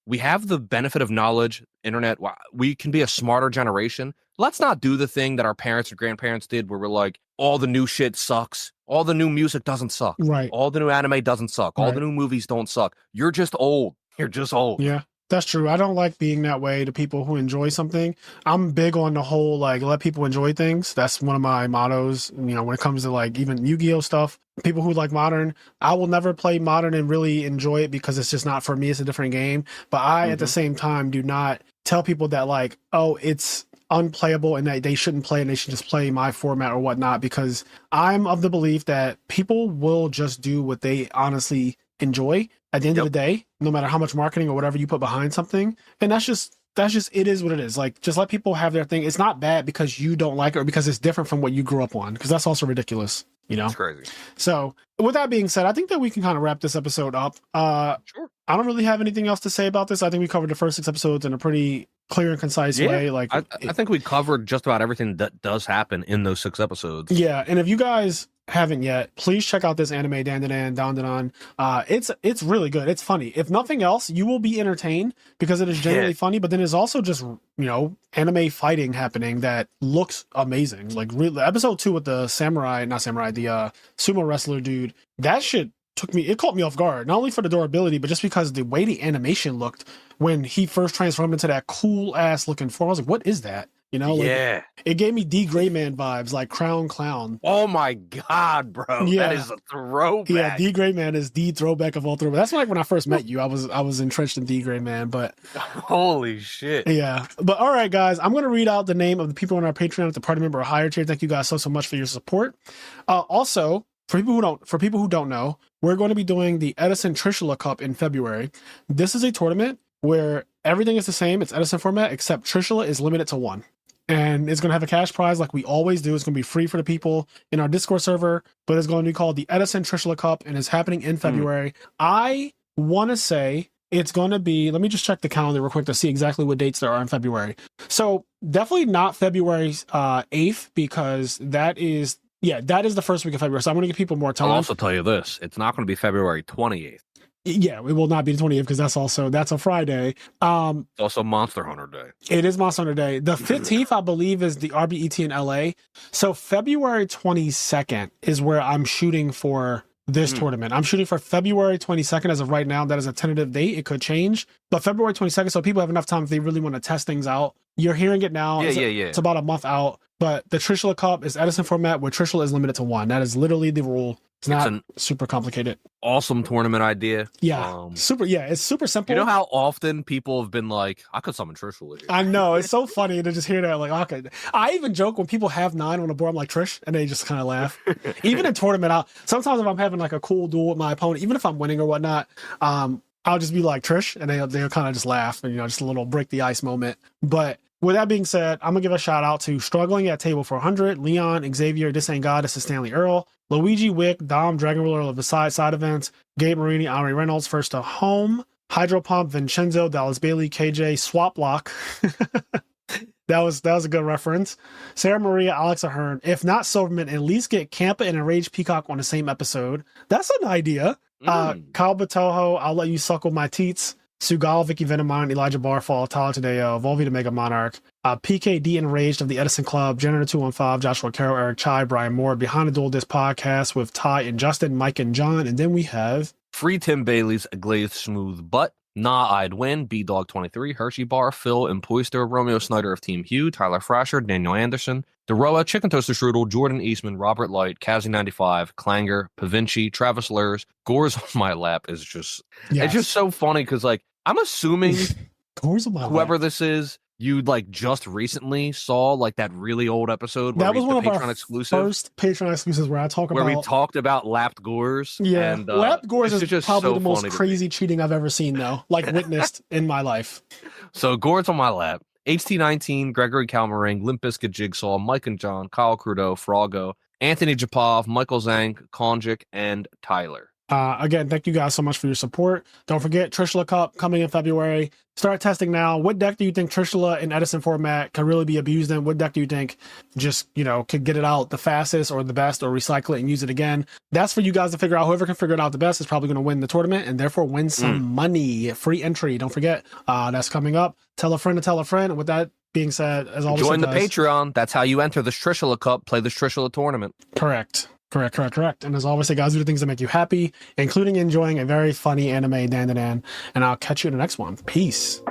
We have the benefit of knowledge, internet. We can be a smarter generation. Let's not do the thing that our parents or grandparents did where we're like, all the new shit sucks. All the new music doesn't suck. Right. All the new anime doesn't suck. All the new movies don't suck. You're just old. You're just old. Yeah. That's true. I don't like being that way to people who enjoy something. I'm big on the whole, like, let people enjoy things. That's one of my mottos, you know, when it comes to, like, even Yu-Gi-Oh stuff. People who like Modern, I will never play Modern and really enjoy it because it's just not for me. It's a different game. But I, at the same time, do not tell people that, like, oh, it's unplayable and that they shouldn't play and they should just play my format or whatnot, because I'm of the belief that people will just do what they honestly enjoy at the end of the day, no matter how much marketing or whatever you put behind something. And that's just that's just, it is what it is. Like, just let people have their thing. It's not bad because you don't like it or because it's different from what you grew up on, because that's also ridiculous, you know? It's crazy. So with that being said, I think that we can kind of wrap this episode up. Sure. I don't really have anything else to say about this. I think we covered the first 6 episodes in a pretty clear and concise way. Like, I think we covered just about everything that does happen in those 6 episodes. Yeah, and if you guys haven't yet, please check out this anime, Dandadan. It's really good. It's funny. If nothing else, you will be entertained because it is genuinely funny. But then there's also just, you know, anime fighting happening that looks amazing. Like episode 2 with the the sumo wrestler dude. That shit it caught me off guard. Not only for the durability, but just because the way the animation looked when he first transformed into that cool ass looking form. I was like, what is that? You know, like, it gave me D. Grayman vibes, like Crown Clown. Oh my god, bro! Yeah. That is a throwback. Yeah, D. Grayman is the throwback of all throwbacks. That's like when I first met you. I was entrenched in D. Grayman, but holy shit! Yeah, but all right, guys, I'm gonna read out the name of the people on our Patreon at the party member or higher tier. Thank you guys so much for your support. Also, for people who don't know, we're going to be doing the Edison Trishula Cup in February. This is a tournament where everything is the same. It's Edison format, except Trishula is limited to 1. And it's going to have a cash prize like we always do. It's going to be free for the people in our Discord server, but it's going to be called the Edison Trishula Cup, and it's happening in February. I want to say it's going to be, let me just check the calendar real quick to see exactly what dates there are in February. So definitely not February 8th, because that is the first week of February. So I'm going to give people more time. I'll also tell you this. It's not going to be February 28th. Yeah, it will not be the 20th because that's a Friday. It's also Monster Hunter Day. It is Monster Hunter Day. The 15th, I believe, is the RBET in LA. So February 22nd is where I'm shooting for this tournament. I'm shooting for February 22nd as of right now. That is a tentative date. It could change, but February 22nd. So people have enough time if they really want to test things out. You're hearing it now. It's about a month out, but the Trishula Cup is Edison format where Trishula is limited to 1. That is literally the rule. It's not super complicated. Awesome tournament idea. Yeah. It's super simple. You know how often people have been like, I could summon Trish with you. I know. It's so funny to just hear that. Like, okay. I even joke when people have 9 on the board, I'm like, Trish, and they just kind of laugh. Even in tournament, sometimes if I'm having like a cool duel with my opponent, even if I'm winning or whatnot, I'll just be like, Trish, and they'll kind of just laugh and, you know, just a little break the ice moment. But with that being said, I'm going to give a shout out to Struggling at Table 400, Leon, Xavier, This Ain't God, This is Stanley Earl, Luigi, Wick, Dom, Dragon Ruler of the Side Events, Gabe Marini, Ari Reynolds, First to Home, Hydro Pump, Vincenzo, Dallas Bailey, KJ, Swap Block. That was a good reference. Sarah Maria, Alex Ahern. If not Silverman, at least get Campa and Enraged Peacock on the same episode. That's an idea. Kyle Batoho, I'll let you suckle my teats. Sugal, Vicky Venomon, Elijah Barfall, Tyler Tadeo, Volvi the Mega Monarch, PKD Enraged of the Edison Club, Janitor 215, Joshua Carroll, Eric Chai, Brian Moore, Behind the Duel Disc podcast with Ty and Justin, Mike and John, and then we have Free Tim Bailey's A Glazed Smooth Butt, Nah I'd Win, B-Dog 23, Hershey Bar, Phil and Poister, Romeo Snyder of Team Hugh, Tyler Frazier, Daniel Anderson, Deroa, Chicken Toaster Strudel, Jordan Eastman, Robert Light, Kazi95, Clanger, Pavinci, Travis Lurs, Gores on My Lap is just, It's just so funny because, like, I'm assuming whoever this is, you like just recently saw like that really old episode where that was one of Patreon our exclusive, first Patreon exclusives where we talked about lapped gores. Yeah, and, lapped gores is just probably so the most crazy cheating I've ever seen, though, like witnessed in my life. So Gores on My Lap, HT19, Gregory Calmering, Limp Bizkit Jigsaw, Mike and John, Kyle Crudo, Froggo, Anthony Japov, Michael Zhang, Konjik, and Tyler. Again, thank you guys so much for your support. Don't forget Trishula Cup coming in February. Start testing now. What deck do you think Trishula in Edison format can really be abused in? What deck do you think just, you know, could get it out the fastest or the best or recycle it and use it again? That's for you guys to figure out. Whoever can figure it out the best is probably going to win the tournament and therefore win some money. Free entry. Don't forget. That's coming up. Tell a friend to tell a friend. And with that being said, as always, join the Patreon. That's how you enter this Trishula Cup. Play this Trishula tournament. Correct. And as always, say, guys, do the things that make you happy, including enjoying a very funny anime, Dandadan. And I'll catch you in the next one. Peace.